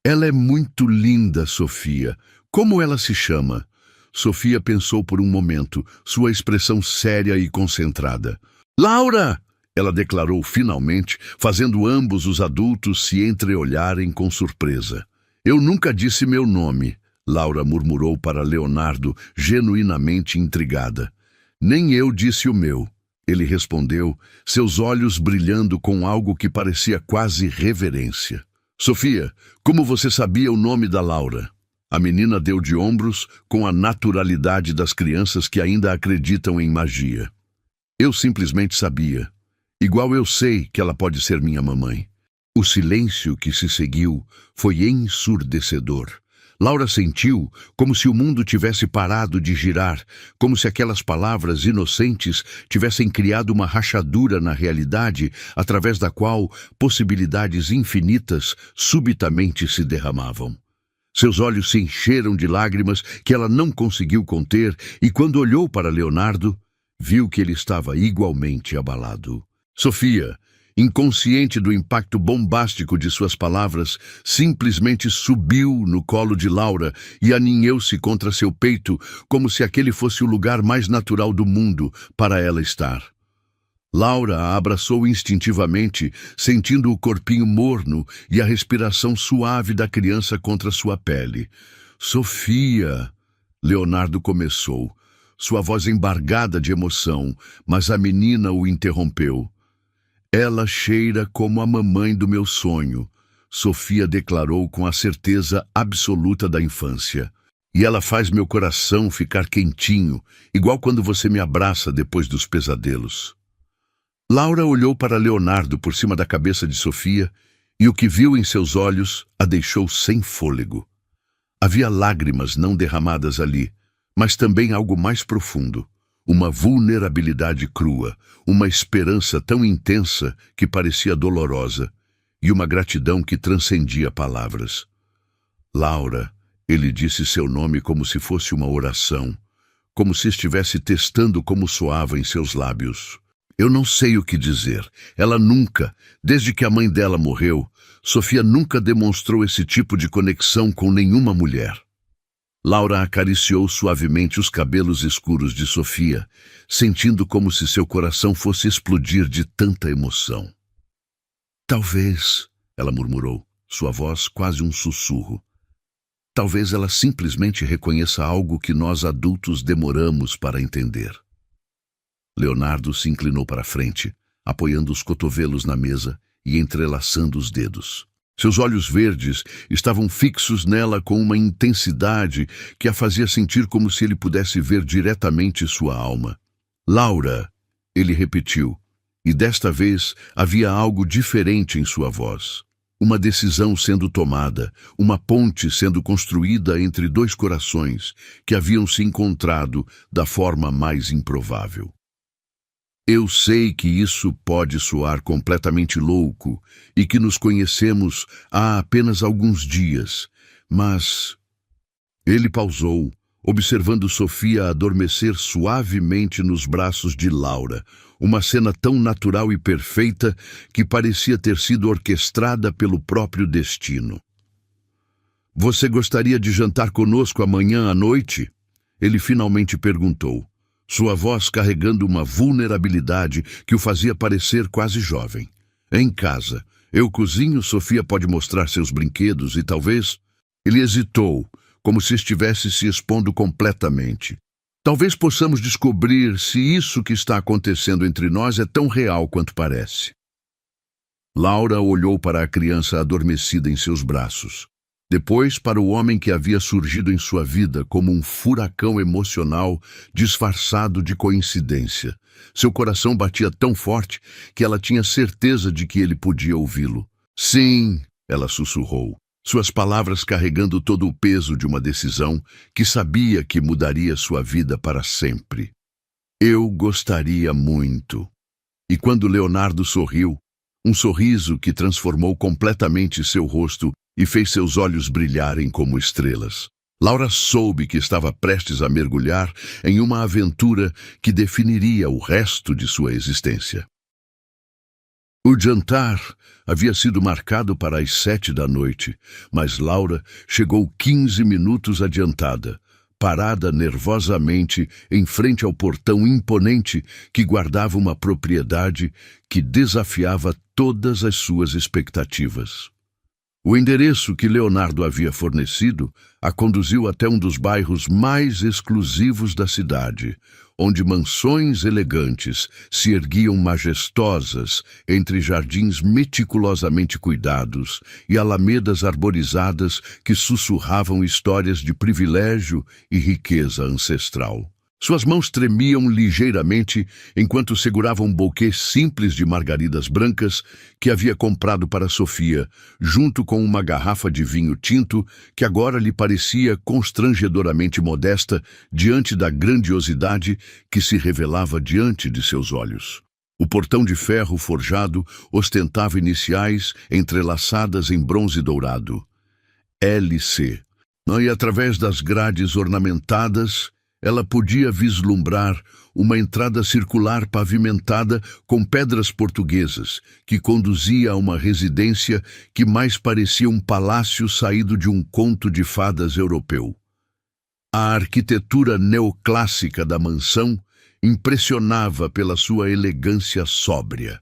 "Ela é muito linda, Sofia. Como ela se chama?" Sofia pensou por um momento, sua expressão séria e concentrada. "Laura!" ela declarou finalmente, fazendo ambos os adultos se entreolharem com surpresa. "Eu nunca disse meu nome", Laura murmurou para Leonardo, genuinamente intrigada. "Nem eu disse o meu", ele respondeu, seus olhos brilhando com algo que parecia quase reverência. "Sofia, como você sabia o nome da Laura?" A menina deu de ombros com a naturalidade das crianças que ainda acreditam em magia. "Eu simplesmente sabia. Igual eu sei que ela pode ser minha mamãe." O silêncio que se seguiu foi ensurdecedor. Laura sentiu como se o mundo tivesse parado de girar, como se aquelas palavras inocentes tivessem criado uma rachadura na realidade através da qual possibilidades infinitas subitamente se derramavam. Seus olhos se encheram de lágrimas que ela não conseguiu conter e, quando olhou para Leonardo, viu que ele estava igualmente abalado. Sofia, inconsciente do impacto bombástico de suas palavras, simplesmente subiu no colo de Laura e aninhou-se contra seu peito, como se aquele fosse o lugar mais natural do mundo para ela estar. Laura a abraçou instintivamente, sentindo o corpinho morno e a respiração suave da criança contra sua pele. "Sofia", Leonardo começou, sua voz embargada de emoção, mas a menina o interrompeu. "Ela cheira como a mamãe do meu sonho", Sofia declarou com a certeza absoluta da infância. "E ela faz meu coração ficar quentinho, igual quando você me abraça depois dos pesadelos." Laura olhou para Leonardo por cima da cabeça de Sofia e o que viu em seus olhos a deixou sem fôlego. Havia lágrimas não derramadas ali, mas também algo mais profundo. Uma vulnerabilidade crua, uma esperança tão intensa que parecia dolorosa, e uma gratidão que transcendia palavras. "Laura", ele disse seu nome como se fosse uma oração, como se estivesse testando como soava em seus lábios. Eu não sei o que dizer. Ela nunca, desde que a mãe dela morreu, Sofia nunca demonstrou esse tipo de conexão com nenhuma mulher. Laura acariciou suavemente os cabelos escuros de Sofia, sentindo como se seu coração fosse explodir de tanta emoção. Talvez, ela murmurou, sua voz quase um sussurro. Talvez ela simplesmente reconheça algo que nós adultos demoramos para entender. Leonardo se inclinou para a frente, apoiando os cotovelos na mesa e entrelaçando os dedos. Seus olhos verdes estavam fixos nela com uma intensidade que a fazia sentir como se ele pudesse ver diretamente sua alma. Laura, ele repetiu, e desta vez havia algo diferente em sua voz. Uma decisão sendo tomada, uma ponte sendo construída entre dois corações que haviam se encontrado da forma mais improvável. Eu sei que isso pode soar completamente louco e que nos conhecemos há apenas alguns dias, mas... Ele pausou, observando Sofia adormecer suavemente nos braços de Laura, uma cena tão natural e perfeita que parecia ter sido orquestrada pelo próprio destino. Você gostaria de jantar conosco amanhã à noite? Ele finalmente perguntou, sua voz carregando uma vulnerabilidade que o fazia parecer quase jovem. Em casa, eu cozinho, Sofia pode mostrar seus brinquedos e talvez... Ele hesitou, como se estivesse se expondo completamente. Talvez possamos descobrir se isso que está acontecendo entre nós é tão real quanto parece. Laura olhou para a criança adormecida em seus braços. Depois para o homem que havia surgido em sua vida como um furacão emocional disfarçado de coincidência. Seu coração batia tão forte que ela tinha certeza de que ele podia ouvi-lo. Sim, ela sussurrou, suas palavras carregando todo o peso de uma decisão que sabia que mudaria sua vida para sempre. Eu gostaria muito. E quando Leonardo sorriu, um sorriso que transformou completamente seu rosto e fez seus olhos brilharem como estrelas. Laura soube que estava prestes a mergulhar em uma aventura que definiria o resto de sua existência. O jantar havia sido marcado para as 7 da noite, mas Laura chegou 15 minutos adiantada, parada nervosamente em frente ao portão imponente que guardava uma propriedade que desafiava todas as suas expectativas. O endereço que Leonardo havia fornecido a conduziu até um dos bairros mais exclusivos da cidade, onde mansões elegantes se erguiam majestosas entre jardins meticulosamente cuidados e alamedas arborizadas que sussurravam histórias de privilégio e riqueza ancestral. Suas mãos tremiam ligeiramente enquanto segurava um buquê simples de margaridas brancas que havia comprado para Sofia, junto com uma garrafa de vinho tinto que agora lhe parecia constrangedoramente modesta diante da grandiosidade que se revelava diante de seus olhos. O portão de ferro forjado ostentava iniciais entrelaçadas em bronze dourado. LC. E através das grades ornamentadas, ela podia vislumbrar uma entrada circular pavimentada com pedras portuguesas, que conduzia a uma residência que mais parecia um palácio saído de um conto de fadas europeu. A arquitetura neoclássica da mansão impressionava pela sua elegância sóbria.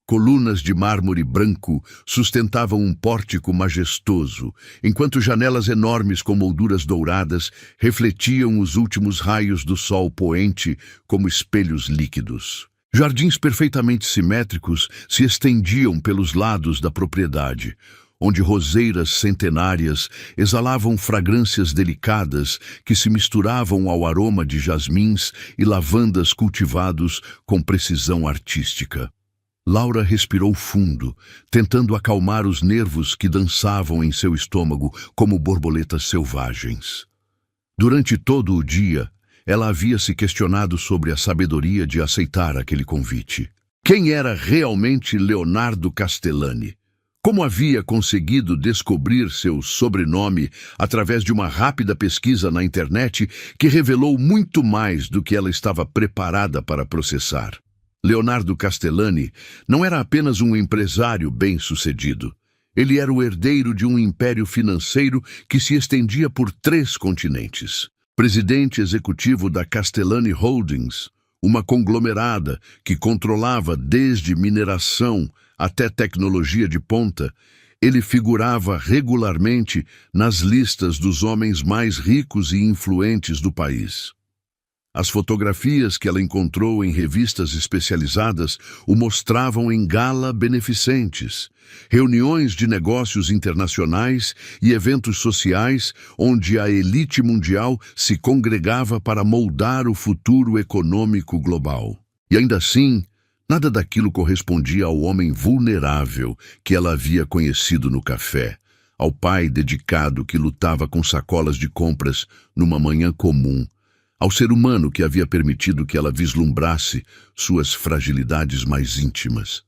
Colunas de mármore branco sustentavam um pórtico majestoso, enquanto janelas enormes com molduras douradas refletiam os últimos raios do sol poente como espelhos líquidos. Jardins perfeitamente simétricos se estendiam pelos lados da propriedade, onde roseiras centenárias exalavam fragrâncias delicadas que se misturavam ao aroma de jasmins e lavandas cultivados com precisão artística. Laura respirou fundo, tentando acalmar os nervos que dançavam em seu estômago como borboletas selvagens. Durante todo o dia, ela havia se questionado sobre a sabedoria de aceitar aquele convite. Quem era realmente Leonardo Castellani? Como havia conseguido descobrir seu sobrenome através de uma rápida pesquisa na internet que revelou muito mais do que ela estava preparada para processar? Leonardo Castellani não era apenas um empresário bem-sucedido. Ele era o herdeiro de um império financeiro que se estendia por 3 continentes. Presidente executivo da Castellani Holdings, uma conglomerada que controlava desde mineração até tecnologia de ponta, ele figurava regularmente nas listas dos homens mais ricos e influentes do país. As fotografias que ela encontrou em revistas especializadas o mostravam em gala beneficentes, reuniões de negócios internacionais e eventos sociais onde a elite mundial se congregava para moldar o futuro econômico global. E ainda assim, nada daquilo correspondia ao homem vulnerável que ela havia conhecido no café, ao pai dedicado que lutava com sacolas de compras numa manhã comum, ao ser humano que havia permitido que ela vislumbrasse suas fragilidades mais íntimas.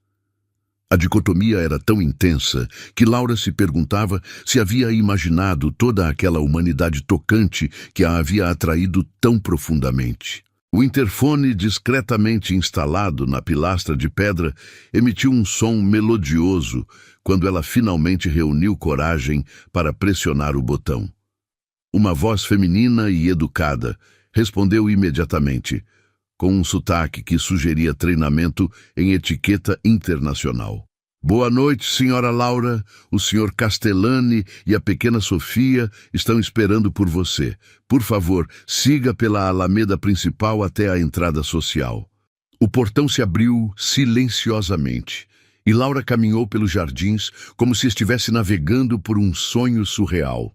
A dicotomia era tão intensa que Laura se perguntava se havia imaginado toda aquela humanidade tocante que a havia atraído tão profundamente. O interfone discretamente instalado na pilastra de pedra emitiu um som melodioso quando ela finalmente reuniu coragem para pressionar o botão. Uma voz feminina e educada respondeu imediatamente, com um sotaque que sugeria treinamento em etiqueta internacional. Boa noite, senhora Laura. O senhor Castellani e a pequena Sofia estão esperando por você. Por favor, siga pela alameda principal até a entrada social. O portão se abriu silenciosamente e Laura caminhou pelos jardins como se estivesse navegando por um sonho surreal.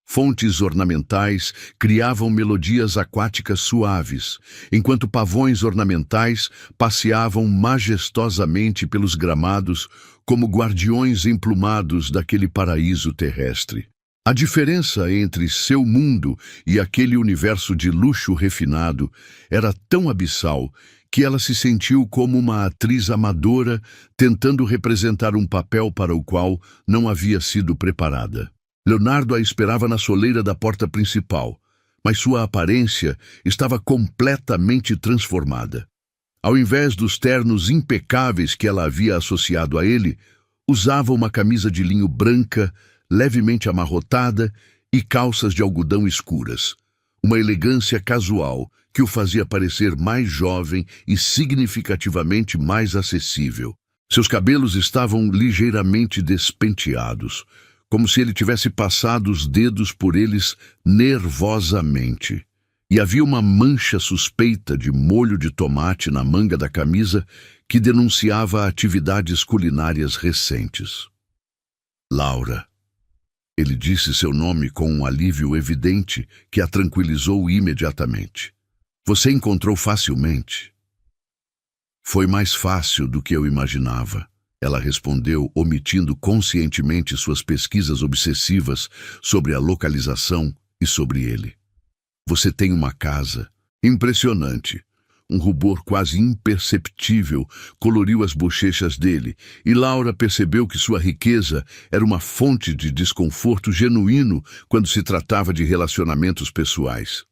Fontes ornamentais criavam melodias aquáticas suaves, enquanto pavões ornamentais passeavam majestosamente pelos gramados como guardiões emplumados daquele paraíso terrestre. A diferença entre seu mundo e aquele universo de luxo refinado era tão abissal que ela se sentiu como uma atriz amadora tentando representar um papel para o qual não havia sido preparada. Leonardo a esperava na soleira da porta principal, mas sua aparência estava completamente transformada. Ao invés dos ternos impecáveis que ela havia associado a ele, usava uma camisa de linho branca, levemente amarrotada e calças de algodão escuras. Uma elegância casual que o fazia parecer mais jovem e significativamente mais acessível. Seus cabelos estavam ligeiramente despenteados, como se ele tivesse passado os dedos por eles nervosamente. E havia uma mancha suspeita de molho de tomate na manga da camisa que denunciava atividades culinárias recentes. Laura. Ele disse seu nome com um alívio evidente que a tranquilizou imediatamente. Você encontrou facilmente. Foi mais fácil do que eu imaginava. Ela respondeu, omitindo conscientemente suas pesquisas obsessivas sobre a localização e sobre ele. Você tem uma casa. Impressionante. Um rubor quase imperceptível coloriu as bochechas dele, e Laura percebeu que sua riqueza era uma fonte de desconforto genuíno quando se tratava de relacionamentos pessoais.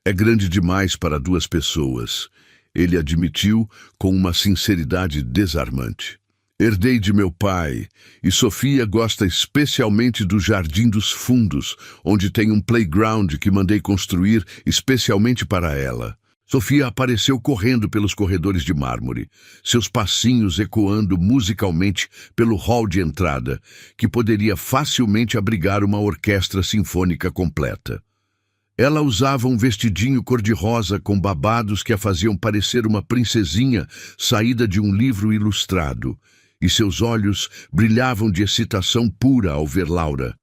É grande demais para 2 pessoas, ele admitiu com uma sinceridade desarmante. Herdei de meu pai, e Sofia gosta especialmente do Jardim dos Fundos, onde tem um playground que mandei construir especialmente para ela. Sofia apareceu correndo pelos corredores de mármore, seus passinhos ecoando musicalmente pelo hall de entrada, que poderia facilmente abrigar uma orquestra sinfônica completa. Ela usava um vestidinho cor-de-rosa com babados que a faziam parecer uma princesinha saída de um livro ilustrado, e seus olhos brilhavam de excitação pura ao ver Laura.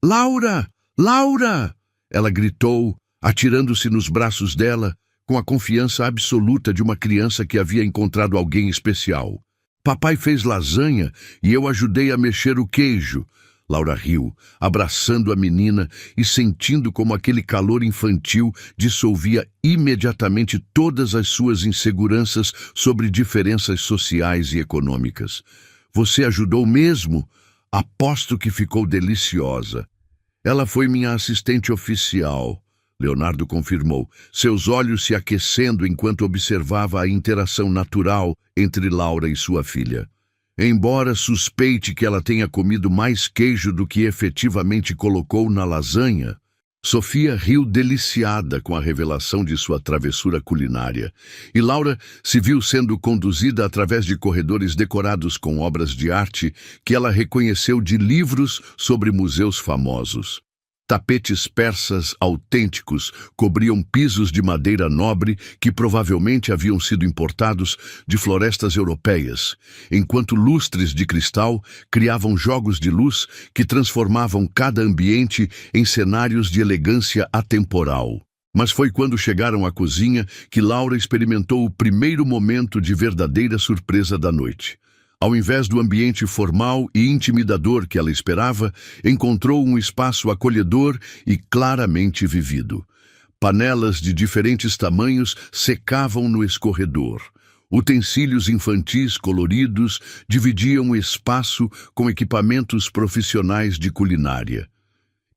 "Laura! Laura!" Ela gritou, atirando-se nos braços dela, com a confiança absoluta de uma criança que havia encontrado alguém especial. "Papai fez lasanha e eu ajudei a mexer o queijo." Laura riu, abraçando a menina e sentindo como aquele calor infantil dissolvia imediatamente todas as suas inseguranças sobre diferenças sociais e econômicas. "Você ajudou mesmo? Aposto que ficou deliciosa." "Ela foi minha assistente oficial." Leonardo confirmou, seus olhos se aquecendo enquanto observava a interação natural entre Laura e sua filha. Embora suspeite que ela tenha comido mais queijo do que efetivamente colocou na lasanha, Sofia riu deliciada com a revelação de sua travessura culinária, e Laura se viu sendo conduzida através de corredores decorados com obras de arte que ela reconheceu de livros sobre museus famosos. Tapetes persas autênticos cobriam pisos de madeira nobre que provavelmente haviam sido importados de florestas europeias, enquanto lustres de cristal criavam jogos de luz que transformavam cada ambiente em cenários de elegância atemporal. Mas foi quando chegaram à cozinha que Laura experimentou o primeiro momento de verdadeira surpresa da noite. Ao invés do ambiente formal e intimidador que ela esperava, encontrou um espaço acolhedor e claramente vivido. Panelas de diferentes tamanhos secavam no escorredor. Utensílios infantis coloridos dividiam o espaço com equipamentos profissionais de culinária.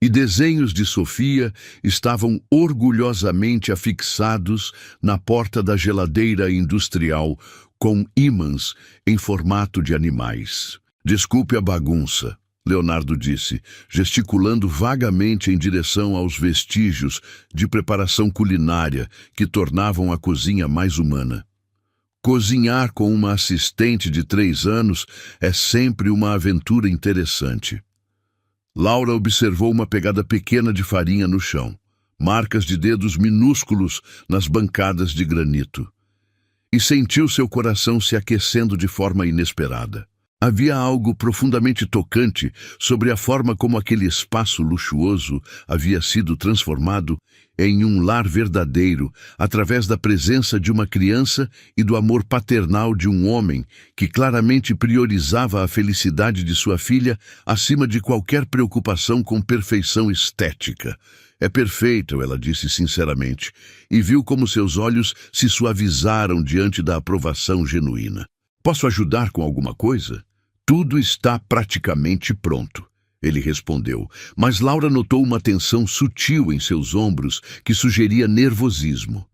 E desenhos de Sofia estavam orgulhosamente afixados na porta da geladeira industrial, com ímãs em formato de animais. Desculpe a bagunça, Leonardo disse, gesticulando vagamente em direção aos vestígios de preparação culinária que tornavam a cozinha mais humana. Cozinhar com uma assistente de 3 anos é sempre uma aventura interessante. Laura observou uma pegada pequena de farinha no chão, marcas de dedos minúsculos nas bancadas de granito, e sentiu seu coração se aquecendo de forma inesperada. Havia algo profundamente tocante sobre a forma como aquele espaço luxuoso havia sido transformado em um lar verdadeiro através da presença de uma criança e do amor paternal de um homem que claramente priorizava a felicidade de sua filha acima de qualquer preocupação com perfeição estética. É perfeito, ela disse sinceramente, e viu como seus olhos se suavizaram diante da aprovação genuína. Posso ajudar com alguma coisa? Tudo está praticamente pronto, ele respondeu, mas Laura notou uma tensão sutil em seus ombros que sugeria nervosismo.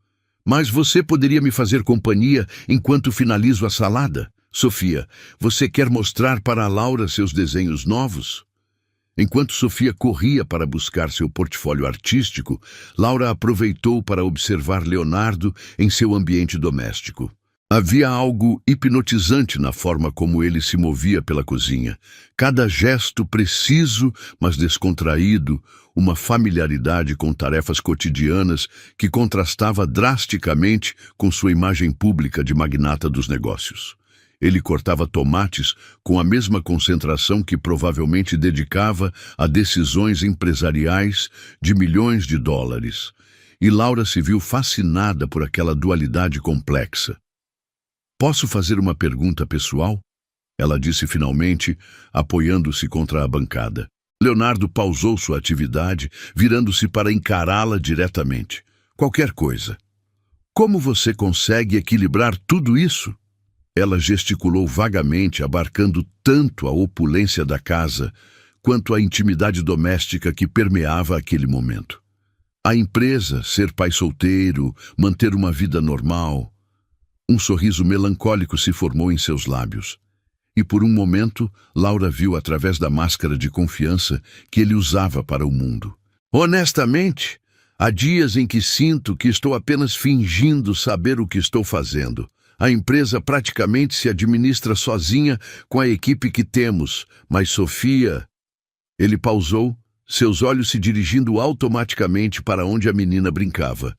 Mas você poderia me fazer companhia enquanto finalizo a salada? Sofia, você quer mostrar para a Laura seus desenhos novos? Enquanto Sofia corria para buscar seu portfólio artístico, Laura aproveitou para observar Leonardo em seu ambiente doméstico. Havia algo hipnotizante na forma como ele se movia pela cozinha. Cada gesto preciso, mas descontraído, uma familiaridade com tarefas cotidianas que contrastava drasticamente com sua imagem pública de magnata dos negócios. Ele cortava tomates com a mesma concentração que provavelmente dedicava a decisões empresariais de milhões de dólares. E Laura se viu fascinada por aquela dualidade complexa. Posso fazer uma pergunta pessoal? Ela disse finalmente, apoiando-se contra a bancada. Leonardo pausou sua atividade, virando-se para encará-la diretamente. Qualquer coisa. Como você consegue equilibrar tudo isso? Ela gesticulou vagamente, abarcando tanto a opulência da casa quanto a intimidade doméstica que permeava aquele momento. A empresa, ser pai solteiro, manter uma vida normal. Um sorriso melancólico se formou em seus lábios. E por um momento, Laura viu através da máscara de confiança que ele usava para o mundo. Honestamente, há dias em que sinto que estou apenas fingindo saber o que estou fazendo. A empresa praticamente se administra sozinha com a equipe que temos, mas Sofia... Ele pausou, seus olhos se dirigindo automaticamente para onde a menina brincava.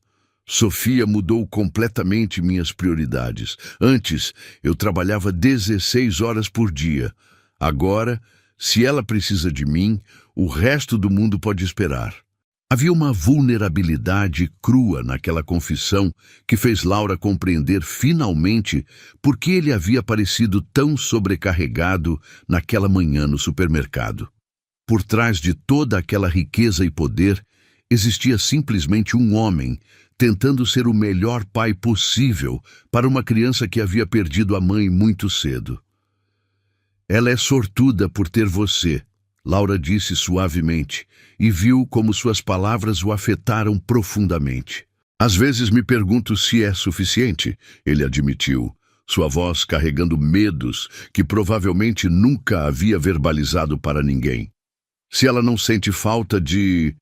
Sofia mudou completamente minhas prioridades. Antes, eu trabalhava 16 horas por dia. Agora, se ela precisa de mim, o resto do mundo pode esperar. Havia uma vulnerabilidade crua naquela confissão que fez Laura compreender finalmente por que ele havia parecido tão sobrecarregado naquela manhã no supermercado. Por trás de toda aquela riqueza e poder, existia simplesmente um homem tentando ser o melhor pai possível para uma criança que havia perdido a mãe muito cedo. Ela é sortuda por ter você, Laura disse suavemente, e viu como suas palavras o afetaram profundamente. Às vezes me pergunto se é suficiente, ele admitiu, sua voz carregando medos que provavelmente nunca havia verbalizado para ninguém. Se ela não sente falta de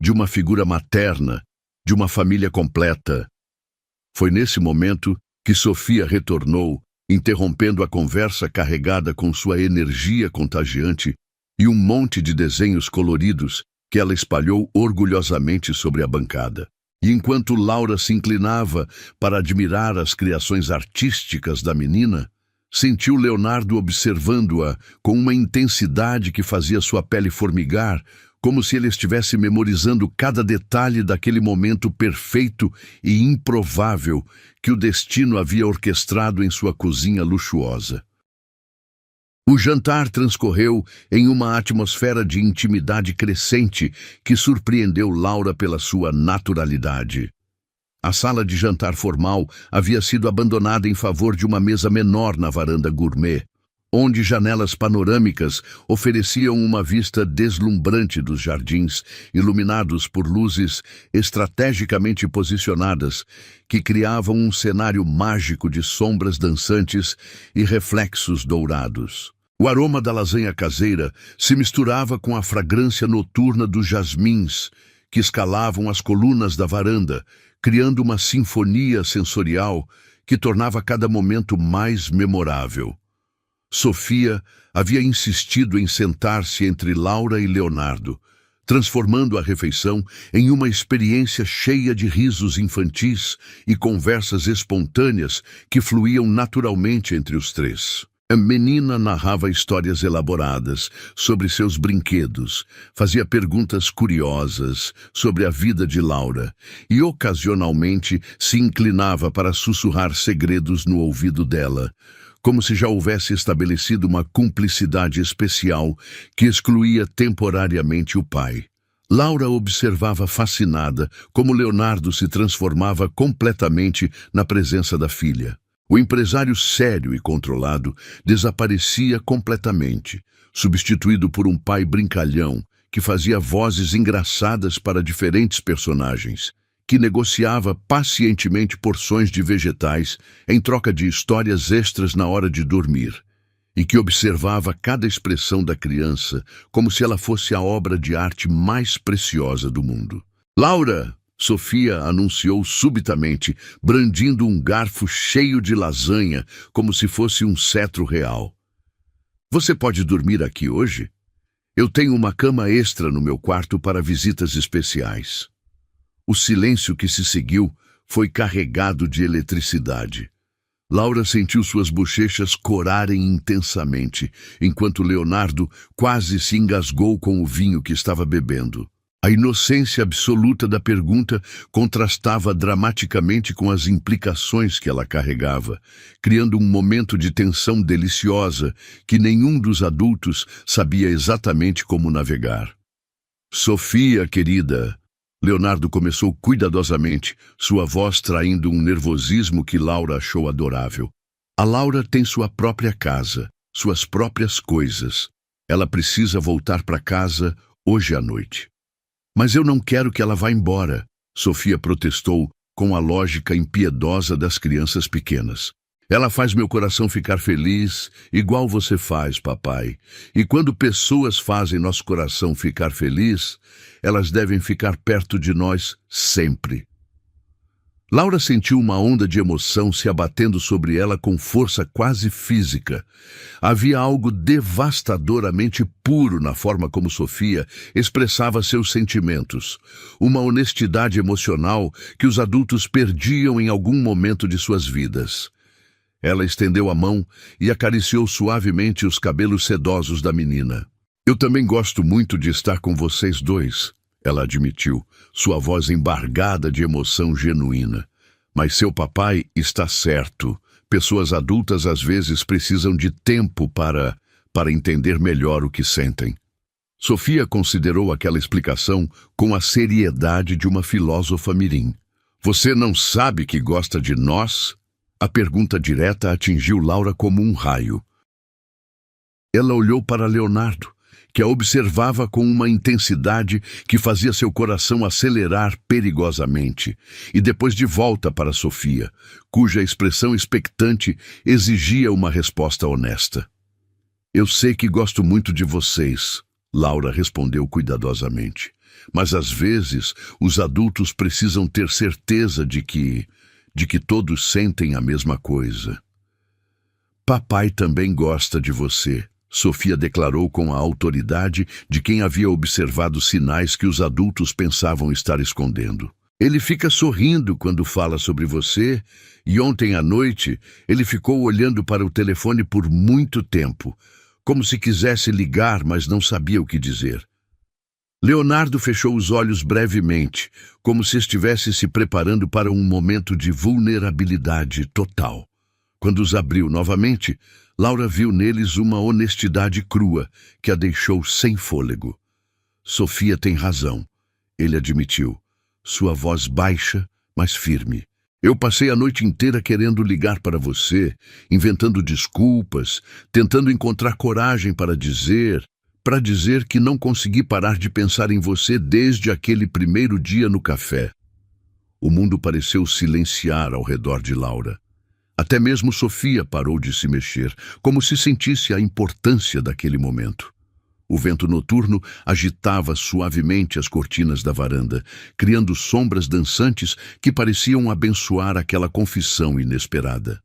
uma figura materna, de uma família completa. Foi nesse momento que Sofia retornou, interrompendo a conversa carregada com sua energia contagiante e um monte de desenhos coloridos que ela espalhou orgulhosamente sobre a bancada. E enquanto Laura se inclinava para admirar as criações artísticas da menina, sentiu Leonardo observando-a com uma intensidade que fazia sua pele formigar, como se ele estivesse memorizando cada detalhe daquele momento perfeito e improvável que o destino havia orquestrado em sua cozinha luxuosa. O jantar transcorreu em uma atmosfera de intimidade crescente que surpreendeu Laura pela sua naturalidade. A sala de jantar formal havia sido abandonada em favor de uma mesa menor na varanda gourmet, onde janelas panorâmicas ofereciam uma vista deslumbrante dos jardins, iluminados por luzes estrategicamente posicionadas, que criavam um cenário mágico de sombras dançantes e reflexos dourados. O aroma da lasanha caseira se misturava com a fragrância noturna dos jasmins, que escalavam as colunas da varanda, criando uma sinfonia sensorial que tornava cada momento mais memorável. Sofia havia insistido em sentar-se entre Laura e Leonardo, transformando a refeição em uma experiência cheia de risos infantis e conversas espontâneas que fluíam naturalmente entre os três. A menina narrava histórias elaboradas sobre seus brinquedos, fazia perguntas curiosas sobre a vida de Laura e ocasionalmente se inclinava para sussurrar segredos no ouvido dela, como se já houvesse estabelecido uma cumplicidade especial que excluía temporariamente o pai. Laura observava fascinada como Leonardo se transformava completamente na presença da filha. O empresário sério e controlado desaparecia completamente, substituído por um pai brincalhão que fazia vozes engraçadas para diferentes personagens, que negociava pacientemente porções de vegetais em troca de histórias extras na hora de dormir, e que observava cada expressão da criança como se ela fosse a obra de arte mais preciosa do mundo. Laura! Sofia anunciou subitamente, brandindo um garfo cheio de lasanha, como se fosse um cetro real. Você pode dormir aqui hoje? Eu tenho uma cama extra no meu quarto para visitas especiais. O silêncio que se seguiu foi carregado de eletricidade. Laura sentiu suas bochechas corarem intensamente, enquanto Leonardo quase se engasgou com o vinho que estava bebendo. A inocência absoluta da pergunta contrastava dramaticamente com as implicações que ela carregava, criando um momento de tensão deliciosa que nenhum dos adultos sabia exatamente como navegar. Sofia, querida, Leonardo começou cuidadosamente, sua voz traindo um nervosismo que Laura achou adorável. A Laura tem sua própria casa, suas próprias coisas. Ela precisa voltar para casa hoje à noite. Mas eu não quero que ela vá embora, Sofia protestou com a lógica impiedosa das crianças pequenas. Ela faz meu coração ficar feliz, igual você faz, papai. E quando pessoas fazem nosso coração ficar feliz, elas devem ficar perto de nós sempre. Laura sentiu uma onda de emoção se abatendo sobre ela com força quase física. Havia algo devastadoramente puro na forma como Sofia expressava seus sentimentos, uma honestidade emocional que os adultos perdiam em algum momento de suas vidas. Ela estendeu a mão e acariciou suavemente os cabelos sedosos da menina. Eu também gosto muito de estar com vocês dois, ela admitiu, sua voz embargada de emoção genuína. Mas seu papai está certo. Pessoas adultas às vezes precisam de tempo para entender melhor o que sentem. Sofia considerou aquela explicação com a seriedade de uma filósofa mirim. Você não sabe que gosta de nós? A pergunta direta atingiu Laura como um raio. Ela olhou para Leonardo, que a observava com uma intensidade que fazia seu coração acelerar perigosamente, e depois de volta para Sofia, cuja expressão expectante exigia uma resposta honesta. Eu sei que gosto muito de vocês, Laura respondeu cuidadosamente, mas às vezes os adultos precisam ter certeza de que todos sentem a mesma coisa. Papai também gosta de você, Sofia declarou com a autoridade de quem havia observado sinais que os adultos pensavam estar escondendo. Ele fica sorrindo quando fala sobre você, e ontem à noite ele ficou olhando para o telefone por muito tempo, como se quisesse ligar, mas não sabia o que dizer. Leonardo fechou os olhos brevemente, como se estivesse se preparando para um momento de vulnerabilidade total. Quando os abriu novamente, Laura viu neles uma honestidade crua que a deixou sem fôlego. Sofia tem razão, ele admitiu, sua voz baixa, mas firme. Eu passei a noite inteira querendo ligar para você, inventando desculpas, tentando encontrar coragem para dizer que não consegui parar de pensar em você desde aquele primeiro dia no café. O mundo pareceu silenciar ao redor de Laura. Até mesmo Sofia parou de se mexer, como se sentisse a importância daquele momento. O vento noturno agitava suavemente as cortinas da varanda, criando sombras dançantes que pareciam abençoar aquela confissão inesperada.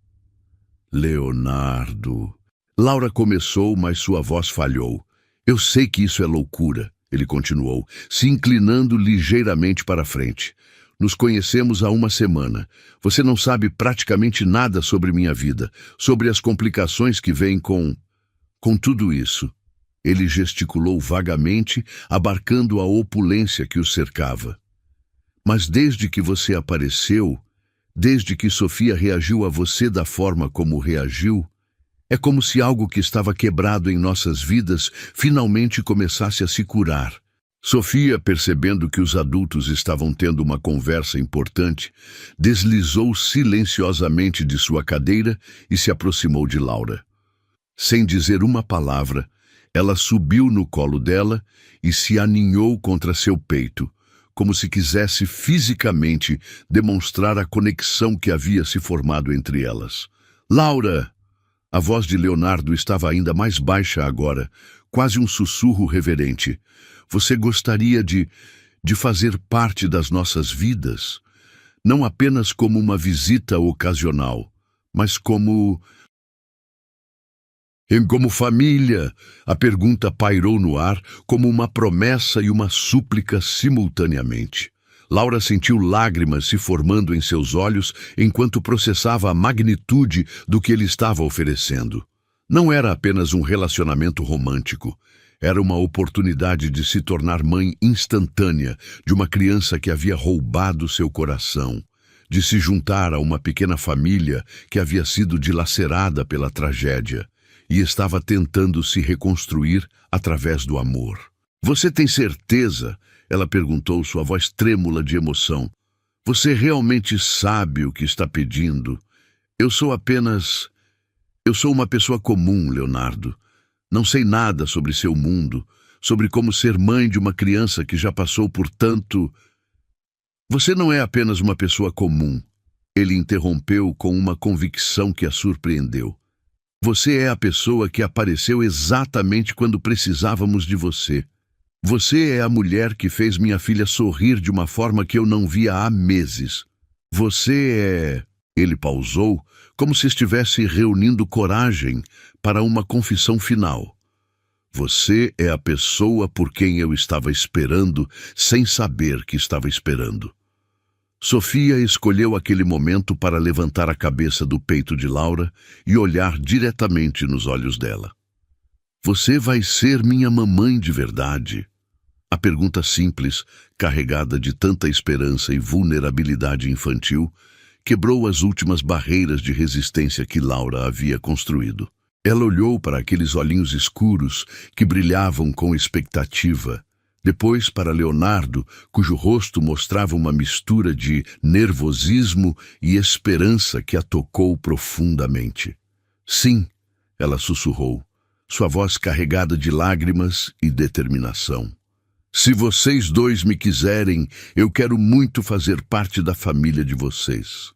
Leonardo. Laura começou, mas sua voz falhou. Eu sei que isso é loucura, ele continuou, se inclinando ligeiramente para frente. Nos conhecemos há uma semana. Você não sabe praticamente nada sobre minha vida, sobre as complicações que vêm com tudo isso. Ele gesticulou vagamente, abarcando a opulência que o cercava. Mas desde que você apareceu, desde que Sofia reagiu a você da forma como reagiu, é como se algo que estava quebrado em nossas vidas finalmente começasse a se curar. Sofia, percebendo que os adultos estavam tendo uma conversa importante, deslizou silenciosamente de sua cadeira e se aproximou de Laura. Sem dizer uma palavra, ela subiu no colo dela e se aninhou contra seu peito, como se quisesse fisicamente demonstrar a conexão que havia se formado entre elas. Laura! A voz de Leonardo estava ainda mais baixa agora, quase um sussurro reverente. Você gostaria de fazer parte das nossas vidas? Não apenas como uma visita ocasional, mas como família. A pergunta pairou no ar como uma promessa e uma súplica simultaneamente. Laura sentiu lágrimas se formando em seus olhos enquanto processava a magnitude do que ele estava oferecendo. Não era apenas um relacionamento romântico. Era uma oportunidade de se tornar mãe instantânea de uma criança que havia roubado seu coração, de se juntar a uma pequena família que havia sido dilacerada pela tragédia e estava tentando se reconstruir através do amor. Você tem certeza? Ela perguntou, sua voz trêmula de emoção. Você realmente sabe o que está pedindo? Eu sou uma pessoa comum, Leonardo. Não sei nada sobre seu mundo, sobre como ser mãe de uma criança que já passou por tanto. Você não é apenas uma pessoa comum. Ele interrompeu com uma convicção que a surpreendeu. Você é a pessoa que apareceu exatamente quando precisávamos de você. Você é a mulher que fez minha filha sorrir de uma forma que eu não via há meses. Você é... Ele pausou, como se estivesse reunindo coragem para uma confissão final. Você é a pessoa por quem eu estava esperando, sem saber que estava esperando. Sofia escolheu aquele momento para levantar a cabeça do peito de Laura e olhar diretamente nos olhos dela. Você vai ser minha mamãe de verdade? A pergunta simples, carregada de tanta esperança e vulnerabilidade infantil, quebrou as últimas barreiras de resistência que Laura havia construído. Ela olhou para aqueles olhinhos escuros que brilhavam com expectativa, depois para Leonardo, cujo rosto mostrava uma mistura de nervosismo e esperança que a tocou profundamente. Sim, ela sussurrou, sua voz carregada de lágrimas e determinação. Se vocês dois me quiserem, eu quero muito fazer parte da família de vocês.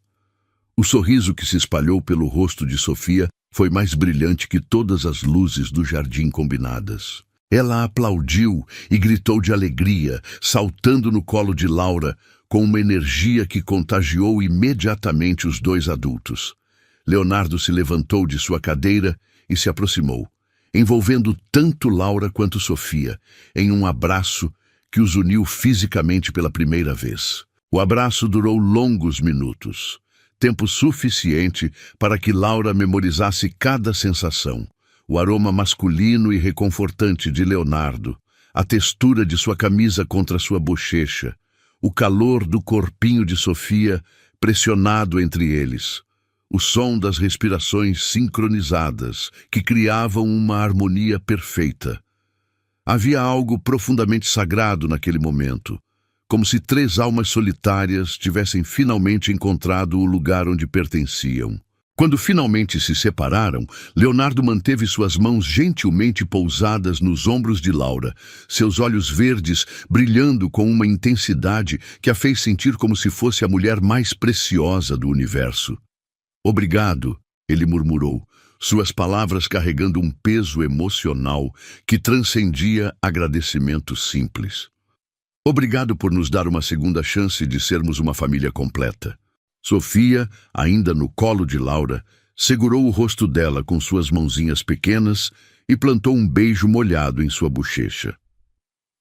O sorriso que se espalhou pelo rosto de Sofia foi mais brilhante que todas as luzes do jardim combinadas. Ela aplaudiu e gritou de alegria, saltando no colo de Laura, com uma energia que contagiou imediatamente os dois adultos. Leonardo se levantou de sua cadeira e se aproximou, envolvendo tanto Laura quanto Sofia, em um abraço que os uniu fisicamente pela primeira vez. O abraço durou longos minutos, tempo suficiente para que Laura memorizasse cada sensação, o aroma masculino e reconfortante de Leonardo, a textura de sua camisa contra sua bochecha, o calor do corpinho de Sofia pressionado entre eles, o som das respirações sincronizadas que criavam uma harmonia perfeita. Havia algo profundamente sagrado naquele momento, como se três almas solitárias tivessem finalmente encontrado o lugar onde pertenciam. Quando finalmente se separaram, Leonardo manteve suas mãos gentilmente pousadas nos ombros de Laura, seus olhos verdes brilhando com uma intensidade que a fez sentir como se fosse a mulher mais preciosa do universo. "Obrigado", ele murmurou, suas palavras carregando um peso emocional que transcendia agradecimento simples. "Obrigado por nos dar uma segunda chance de sermos uma família completa." Sofia, ainda no colo de Laura, segurou o rosto dela com suas mãozinhas pequenas e plantou um beijo molhado em sua bochecha.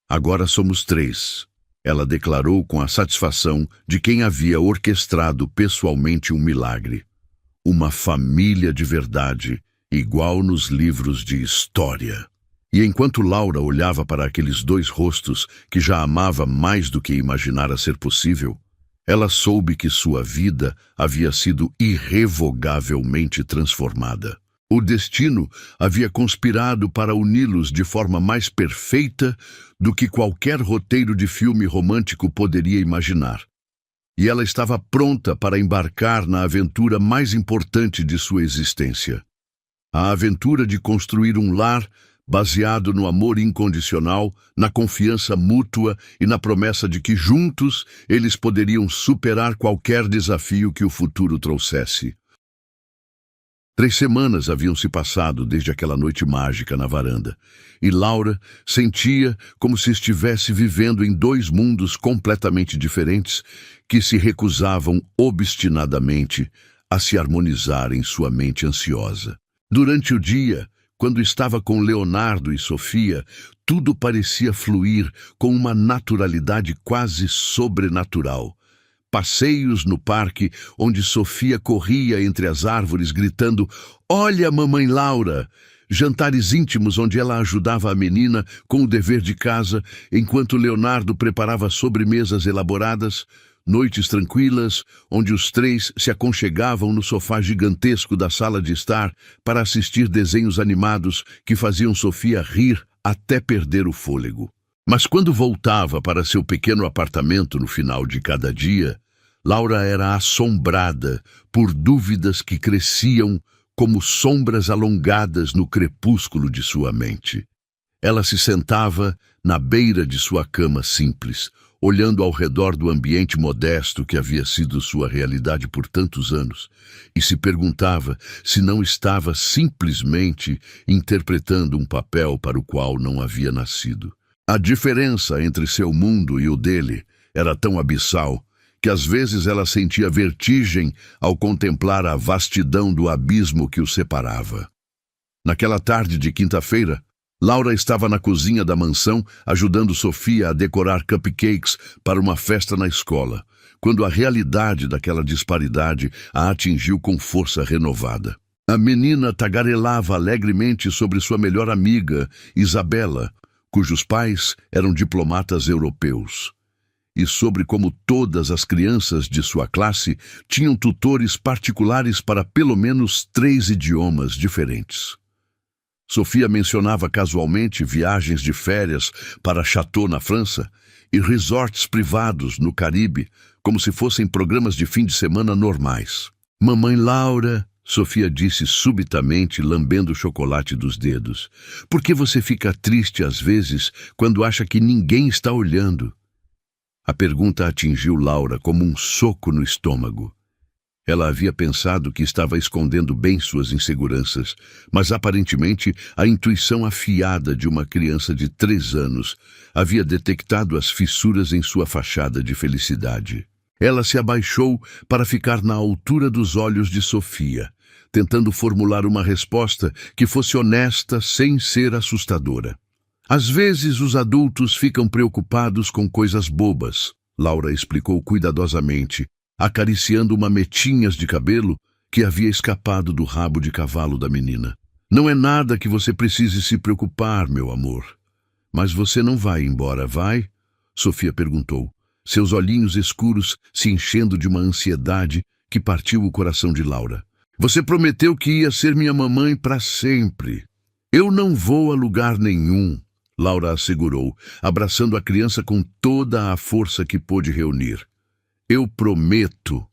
"Agora somos três", ela declarou com a satisfação de quem havia orquestrado pessoalmente um milagre. "Uma família de verdade, igual nos livros de história." E enquanto Laura olhava para aqueles dois rostos que já amava mais do que imaginara ser possível, ela soube que sua vida havia sido irrevogavelmente transformada. O destino havia conspirado para uni-los de forma mais perfeita do que qualquer roteiro de filme romântico poderia imaginar. E ela estava pronta para embarcar na aventura mais importante de sua existência. A aventura de construir um lar baseado no amor incondicional, na confiança mútua e na promessa de que juntos eles poderiam superar qualquer desafio que o futuro trouxesse. 3 semanas haviam se passado desde aquela noite mágica na varanda, e Laura sentia como se estivesse vivendo em 2 mundos completamente diferentes que se recusavam obstinadamente a se harmonizar em sua mente ansiosa. Durante o dia, quando estava com Leonardo e Sofia, tudo parecia fluir com uma naturalidade quase sobrenatural. Passeios no parque, onde Sofia corria entre as árvores gritando "Olha, mamãe Laura!", jantares íntimos onde ela ajudava a menina com o dever de casa, enquanto Leonardo preparava sobremesas elaboradas, noites tranquilas, onde os 3 se aconchegavam no sofá gigantesco da sala de estar para assistir desenhos animados que faziam Sofia rir até perder o fôlego. Mas quando voltava para seu pequeno apartamento no final de cada dia, Laura era assombrada por dúvidas que cresciam como sombras alongadas no crepúsculo de sua mente. Ela se sentava na beira de sua cama simples, olhando ao redor do ambiente modesto que havia sido sua realidade por tantos anos, e se perguntava se não estava simplesmente interpretando um papel para o qual não havia nascido. A diferença entre seu mundo e o dele era tão abissal que às vezes ela sentia vertigem ao contemplar a vastidão do abismo que os separava. Naquela tarde de quinta-feira, Laura estava na cozinha da mansão ajudando Sofia a decorar cupcakes para uma festa na escola, quando a realidade daquela disparidade a atingiu com força renovada. A menina tagarelava alegremente sobre sua melhor amiga, Isabela, cujos pais eram diplomatas europeus, e sobre como todas as crianças de sua classe tinham tutores particulares para pelo menos 3 idiomas diferentes. Sofia mencionava casualmente viagens de férias para Chateau na França e resorts privados no Caribe, como se fossem programas de fim de semana normais. "Mamãe Laura", Sofia disse subitamente, lambendo o chocolate dos dedos. Por que você fica triste às vezes quando acha que ninguém está olhando? A pergunta atingiu Laura como um soco no estômago. Ela havia pensado que estava escondendo bem suas inseguranças, mas aparentemente a intuição afiada de uma criança de 3 anos havia detectado as fissuras em sua fachada de felicidade. Ela se abaixou para ficar na altura dos olhos de Sofia, tentando formular uma resposta que fosse honesta sem ser assustadora. Às vezes os adultos ficam preocupados com coisas bobas, Laura explicou cuidadosamente, acariciando uma metinhas de cabelo que havia escapado do rabo de cavalo da menina. Não é nada que você precise se preocupar, meu amor. Mas você não vai embora, vai? Sofia perguntou, seus olhinhos escuros se enchendo de uma ansiedade que partiu o coração de Laura. Você prometeu que ia ser minha mamãe para sempre. Eu não vou a lugar nenhum, Laura assegurou, abraçando a criança com toda a força que pôde reunir. Eu prometo.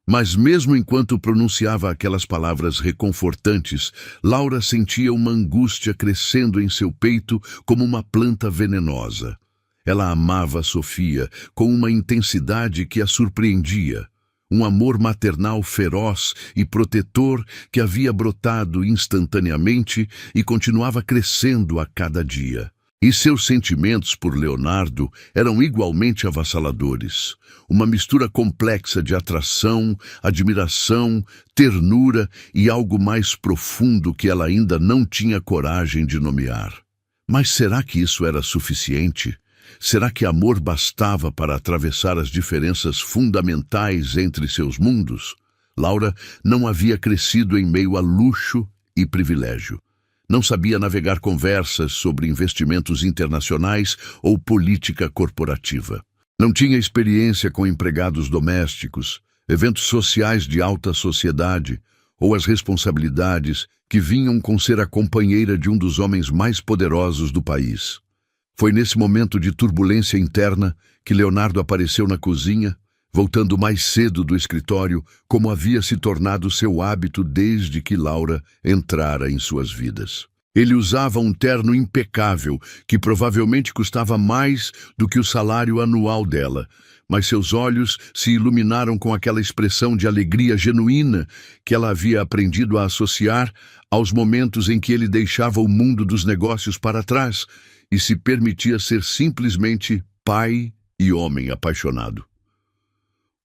Mas mesmo enquanto pronunciava aquelas palavras reconfortantes, Laura sentia uma angústia crescendo em seu peito como uma planta venenosa. Ela amava Sofia com uma intensidade que a surpreendia. Um amor maternal feroz e protetor que havia brotado instantaneamente e continuava crescendo a cada dia. E seus sentimentos por Leonardo eram igualmente avassaladores. Uma mistura complexa de atração, admiração, ternura e algo mais profundo que ela ainda não tinha coragem de nomear. Mas será que isso era suficiente? Será que amor bastava para atravessar as diferenças fundamentais entre seus mundos? Laura não havia crescido em meio a luxo e privilégio. Não sabia navegar conversas sobre investimentos internacionais ou política corporativa. Não tinha experiência com empregados domésticos, eventos sociais de alta sociedade ou as responsabilidades que vinham com ser a companheira de um dos homens mais poderosos do país. Foi nesse momento de turbulência interna que Leonardo apareceu na cozinha, voltando mais cedo do escritório, como havia se tornado seu hábito desde que Laura entrara em suas vidas. Ele usava um terno impecável, que provavelmente custava mais do que o salário anual dela, mas seus olhos se iluminaram com aquela expressão de alegria genuína que ela havia aprendido a associar aos momentos em que ele deixava o mundo dos negócios para trás e se permitia ser simplesmente pai e homem apaixonado.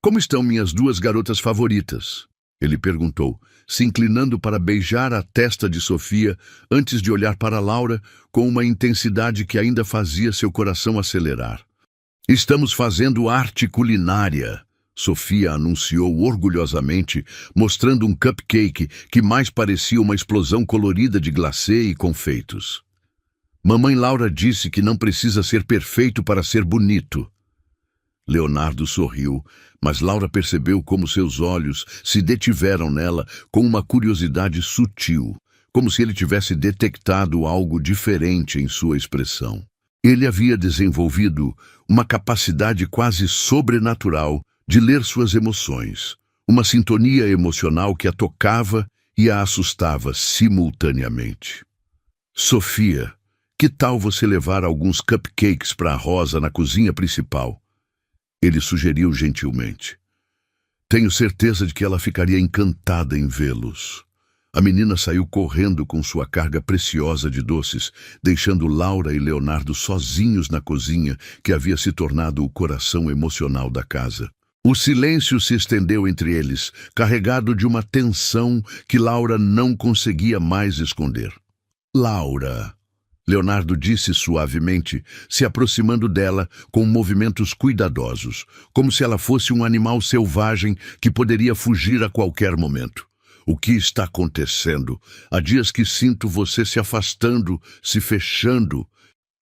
Como estão minhas 2 garotas favoritas? Ele perguntou, se inclinando para beijar a testa de Sofia antes de olhar para Laura com uma intensidade que ainda fazia seu coração acelerar. Estamos fazendo arte culinária, Sofia anunciou orgulhosamente, mostrando um cupcake que mais parecia uma explosão colorida de glacê e confeitos. Mamãe Laura disse que não precisa ser perfeito para ser bonito. Leonardo sorriu, mas Laura percebeu como seus olhos se detiveram nela com uma curiosidade sutil, como se ele tivesse detectado algo diferente em sua expressão. Ele havia desenvolvido uma capacidade quase sobrenatural de ler suas emoções, uma sintonia emocional que a tocava e a assustava simultaneamente. Sofia, que tal você levar alguns cupcakes para a Rosa na cozinha principal? Ele sugeriu gentilmente. Tenho certeza de que ela ficaria encantada em vê-los. A menina saiu correndo com sua carga preciosa de doces, deixando Laura e Leonardo sozinhos na cozinha, que havia se tornado o coração emocional da casa. O silêncio se estendeu entre eles, carregado de uma tensão que Laura não conseguia mais esconder. Laura, Leonardo disse suavemente, se aproximando dela com movimentos cuidadosos, como se ela fosse um animal selvagem que poderia fugir a qualquer momento. O que está acontecendo? Há dias que sinto você se afastando, se fechando.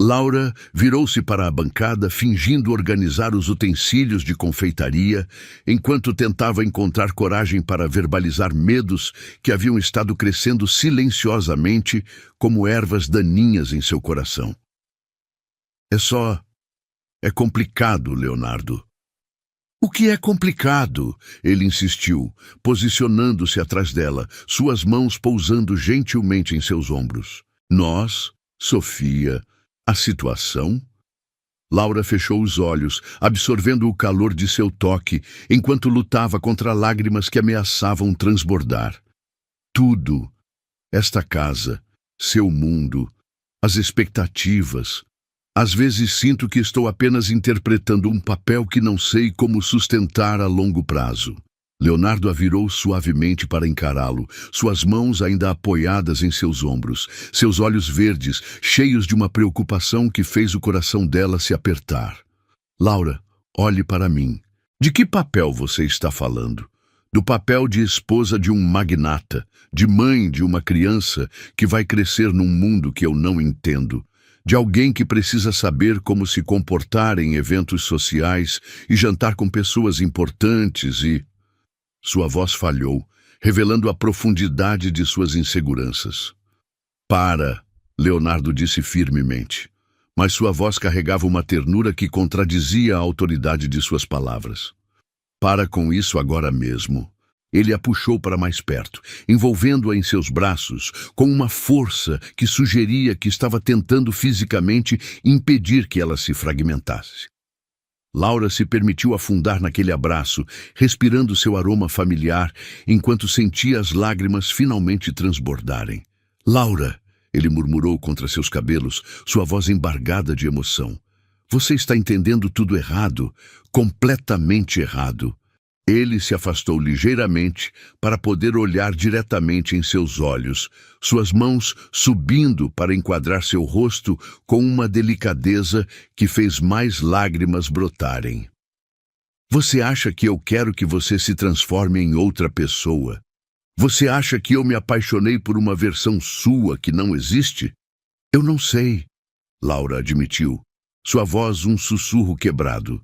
Laura virou-se para a bancada, fingindo organizar os utensílios de confeitaria, enquanto tentava encontrar coragem para verbalizar medos que haviam estado crescendo silenciosamente como ervas daninhas em seu coração. É complicado, Leonardo. O que é complicado? Ele insistiu, posicionando-se atrás dela, suas mãos pousando gentilmente em seus ombros. Nós, Sofia, a situação? Laura fechou os olhos, absorvendo o calor de seu toque, enquanto lutava contra lágrimas que ameaçavam transbordar. Tudo, esta casa, seu mundo, as expectativas. Às vezes sinto que estou apenas interpretando um papel que não sei como sustentar a longo prazo. Leonardo a virou suavemente para encará-lo, suas mãos ainda apoiadas em seus ombros, seus olhos verdes, cheios de uma preocupação que fez o coração dela se apertar. Laura, olhe para mim. De que papel você está falando? Do papel de esposa de um magnata, de mãe de uma criança que vai crescer num mundo que eu não entendo, de alguém que precisa saber como se comportar em eventos sociais e jantar com pessoas importantes e... Sua voz falhou, revelando a profundidade de suas inseguranças. Para, Leonardo disse firmemente, mas sua voz carregava uma ternura que contradizia a autoridade de suas palavras. Para com isso agora mesmo. Ele a puxou para mais perto, envolvendo-a em seus braços, com uma força que sugeria que estava tentando fisicamente impedir que ela se fragmentasse. Laura se permitiu afundar naquele abraço, respirando seu aroma familiar, enquanto sentia as lágrimas finalmente transbordarem. Laura, ele murmurou contra seus cabelos, sua voz embargada de emoção. Você está entendendo tudo errado, completamente errado. Ele se afastou ligeiramente para poder olhar diretamente em seus olhos, suas mãos subindo para enquadrar seu rosto com uma delicadeza que fez mais lágrimas brotarem. Você acha que eu quero que você se transforme em outra pessoa? Você acha que eu me apaixonei por uma versão sua que não existe? Eu não sei, Laura admitiu, sua voz um sussurro quebrado.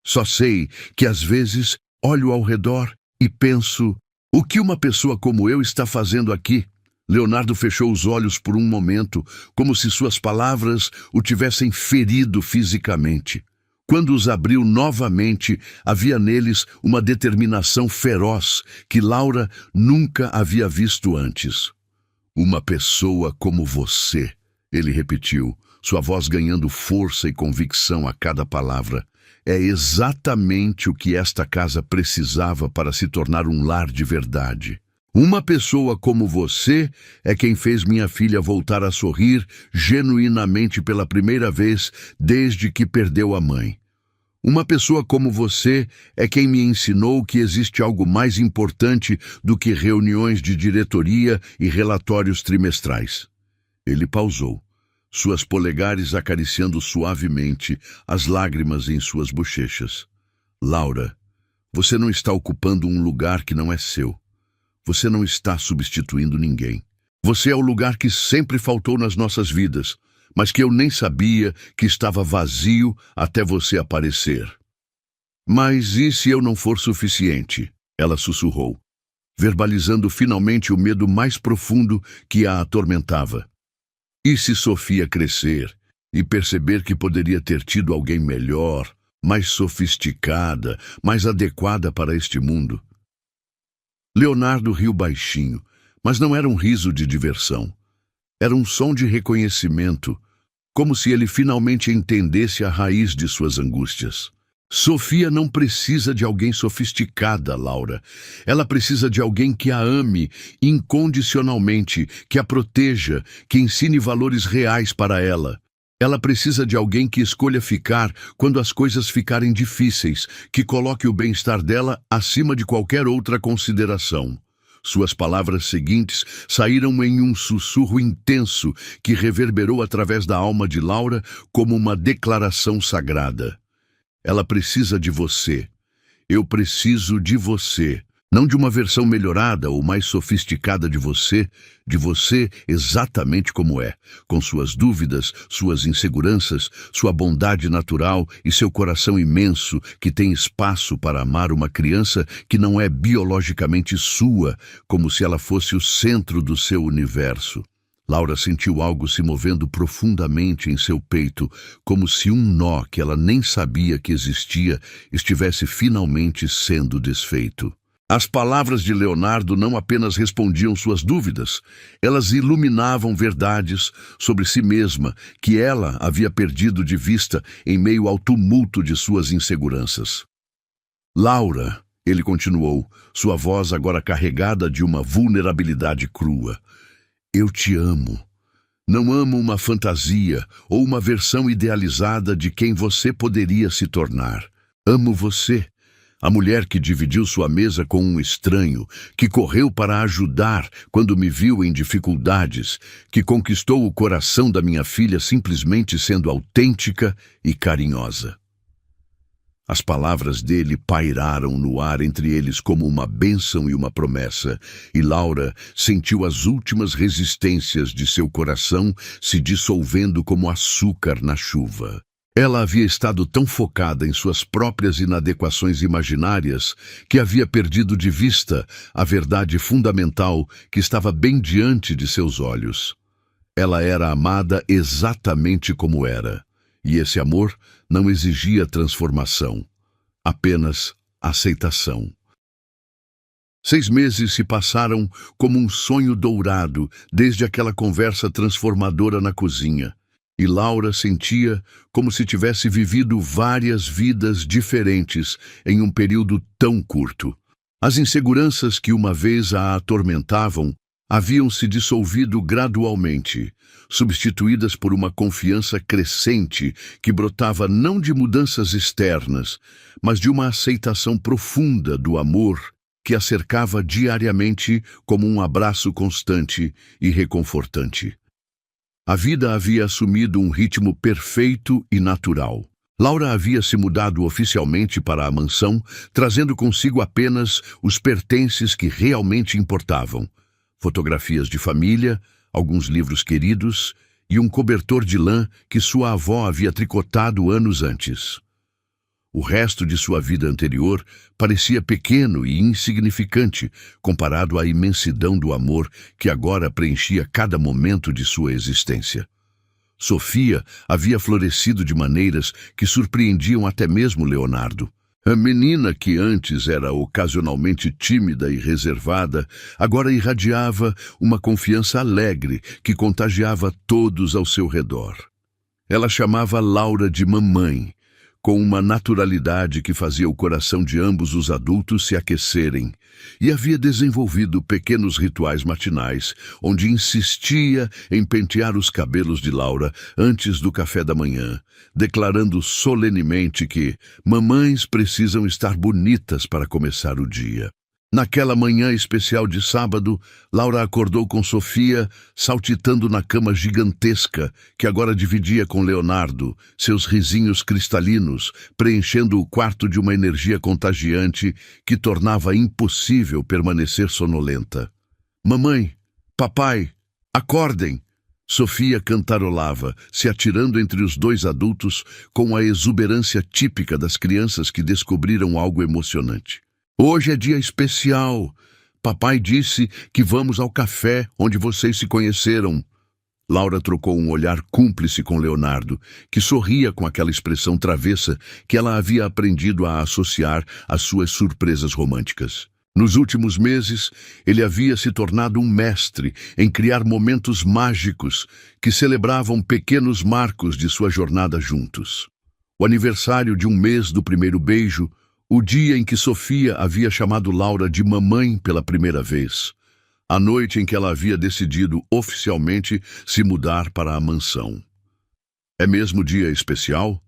Só sei que às vezes olho ao redor e penso, o que uma pessoa como eu está fazendo aqui? Leonardo fechou os olhos por um momento, como se suas palavras o tivessem ferido fisicamente. Quando os abriu novamente, havia neles uma determinação feroz que Laura nunca havia visto antes. Uma pessoa como você, ele repetiu, sua voz ganhando força e convicção a cada palavra. É exatamente o que esta casa precisava para se tornar um lar de verdade. Uma pessoa como você é quem fez minha filha voltar a sorrir genuinamente pela primeira vez desde que perdeu a mãe. Uma pessoa como você é quem me ensinou que existe algo mais importante do que reuniões de diretoria e relatórios trimestrais. Ele pausou, suas polegares acariciando suavemente as lágrimas em suas bochechas. Laura, você não está ocupando um lugar que não é seu. Você não está substituindo ninguém. Você é o lugar que sempre faltou nas nossas vidas, mas que eu nem sabia que estava vazio até você aparecer. Mas e se eu não for suficiente? Ela sussurrou, verbalizando finalmente o medo mais profundo que a atormentava. E se Sofia crescer e perceber que poderia ter tido alguém melhor, mais sofisticada, mais adequada para este mundo? Leonardo riu baixinho, mas não era um riso de diversão. Era um som de reconhecimento, como se ele finalmente entendesse a raiz de suas angústias. Sofia não precisa de alguém sofisticada, Laura. Ela precisa de alguém que a ame incondicionalmente, que a proteja, que ensine valores reais para ela. Ela precisa de alguém que escolha ficar quando as coisas ficarem difíceis, que coloque o bem-estar dela acima de qualquer outra consideração. Suas palavras seguintes saíram em um sussurro intenso que reverberou através da alma de Laura como uma declaração sagrada. Ela precisa de você. Eu preciso de você. Não de uma versão melhorada ou mais sofisticada de você exatamente como é, com suas dúvidas, suas inseguranças, sua bondade natural e seu coração imenso que tem espaço para amar uma criança que não é biologicamente sua, como se ela fosse o centro do seu universo. Laura sentiu algo se movendo profundamente em seu peito, como se um nó que ela nem sabia que existia estivesse finalmente sendo desfeito. As palavras de Leonardo não apenas respondiam suas dúvidas, elas iluminavam verdades sobre si mesma que ela havia perdido de vista em meio ao tumulto de suas inseguranças. Laura, ele continuou, sua voz agora carregada de uma vulnerabilidade crua. Eu te amo. Não amo uma fantasia ou uma versão idealizada de quem você poderia se tornar. Amo você, a mulher que dividiu sua mesa com um estranho, que correu para ajudar quando me viu em dificuldades, que conquistou o coração da minha filha simplesmente sendo autêntica e carinhosa. As palavras dele pairaram no ar entre eles como uma bênção e uma promessa, e Laura sentiu as últimas resistências de seu coração se dissolvendo como açúcar na chuva. Ela havia estado tão focada em suas próprias inadequações imaginárias que havia perdido de vista a verdade fundamental que estava bem diante de seus olhos. Ela era amada exatamente como era, e esse amor não exigia transformação, apenas aceitação. 6 meses se passaram como um sonho dourado desde aquela conversa transformadora na cozinha, e Laura sentia como se tivesse vivido várias vidas diferentes em um período tão curto. As inseguranças que uma vez a atormentavam haviam se dissolvido gradualmente, substituídas por uma confiança crescente que brotava não de mudanças externas, mas de uma aceitação profunda do amor que a cercava diariamente como um abraço constante e reconfortante. A vida havia assumido um ritmo perfeito e natural. Laura havia se mudado oficialmente para a mansão, trazendo consigo apenas os pertences que realmente importavam: fotografias de família, alguns livros queridos e um cobertor de lã que sua avó havia tricotado anos antes. O resto de sua vida anterior parecia pequeno e insignificante comparado à imensidão do amor que agora preenchia cada momento de sua existência. Sofia havia florescido de maneiras que surpreendiam até mesmo Leonardo. A menina que antes era ocasionalmente tímida e reservada, agora irradiava uma confiança alegre que contagiava todos ao seu redor. Ela chamava Laura de mamãe, com uma naturalidade que fazia o coração de ambos os adultos se aquecerem, e havia desenvolvido pequenos rituais matinais, onde insistia em pentear os cabelos de Laura antes do café da manhã, declarando solenemente que mamães precisam estar bonitas para começar o dia. Naquela manhã especial de sábado, Laura acordou com Sofia, saltitando na cama gigantesca que agora dividia com Leonardo, seus risinhos cristalinos, preenchendo o quarto de uma energia contagiante que tornava impossível permanecer sonolenta. Mamãe, papai, acordem! Sofia cantarolava, se atirando entre os dois adultos com a exuberância típica das crianças que descobriram algo emocionante. Hoje é dia especial. Papai disse que vamos ao café onde vocês se conheceram. Laura trocou um olhar cúmplice com Leonardo, que sorria com aquela expressão travessa que ela havia aprendido a associar às suas surpresas românticas. Nos últimos meses, ele havia se tornado um mestre em criar momentos mágicos que celebravam pequenos marcos de sua jornada juntos. O aniversário de um mês do primeiro beijo, o dia em que Sofia havia chamado Laura de mamãe pela primeira vez, a noite em que ela havia decidido oficialmente se mudar para a mansão. É mesmo dia especial?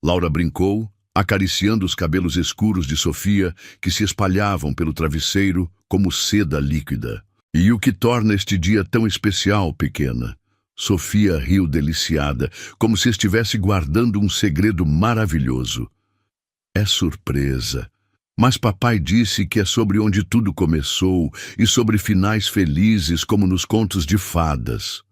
Laura brincou, acariciando os cabelos escuros de Sofia que se espalhavam pelo travesseiro como seda líquida. E o que torna este dia tão especial, pequena? Sofia riu deliciada, como se estivesse guardando um segredo maravilhoso. É surpresa. Mas papai disse que é sobre onde tudo começou e sobre finais felizes como nos contos de fadas.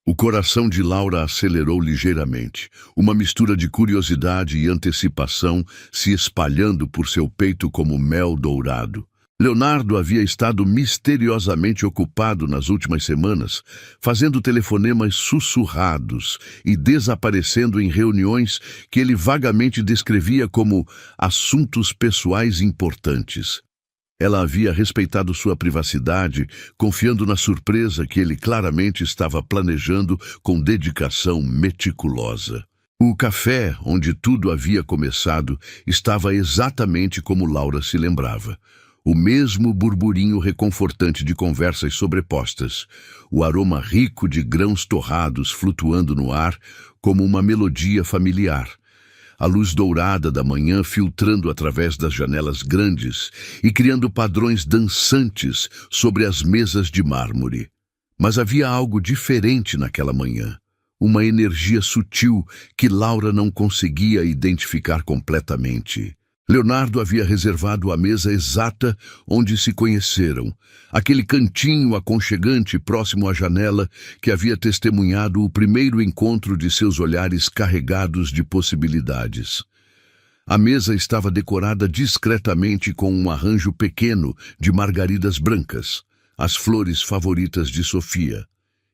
O coração de Laura acelerou ligeiramente, uma mistura de curiosidade e antecipação se espalhando por seu peito como mel dourado. Leonardo havia estado misteriosamente ocupado nas últimas semanas, fazendo telefonemas sussurrados e desaparecendo em reuniões que ele vagamente descrevia como assuntos pessoais importantes. Ela havia respeitado sua privacidade, confiando na surpresa que ele claramente estava planejando com dedicação meticulosa. O café, onde tudo havia começado, estava exatamente como Laura se lembrava. O mesmo burburinho reconfortante de conversas sobrepostas, o aroma rico de grãos torrados flutuando no ar como uma melodia familiar. A luz dourada da manhã filtrando através das janelas grandes e criando padrões dançantes sobre as mesas de mármore. Mas havia algo diferente naquela manhã. Uma energia sutil que Laura não conseguia identificar completamente. Leonardo havia reservado a mesa exata onde se conheceram, aquele cantinho aconchegante próximo à janela que havia testemunhado o primeiro encontro de seus olhares carregados de possibilidades. A mesa estava decorada discretamente com um arranjo pequeno de margaridas brancas, as flores favoritas de Sofia.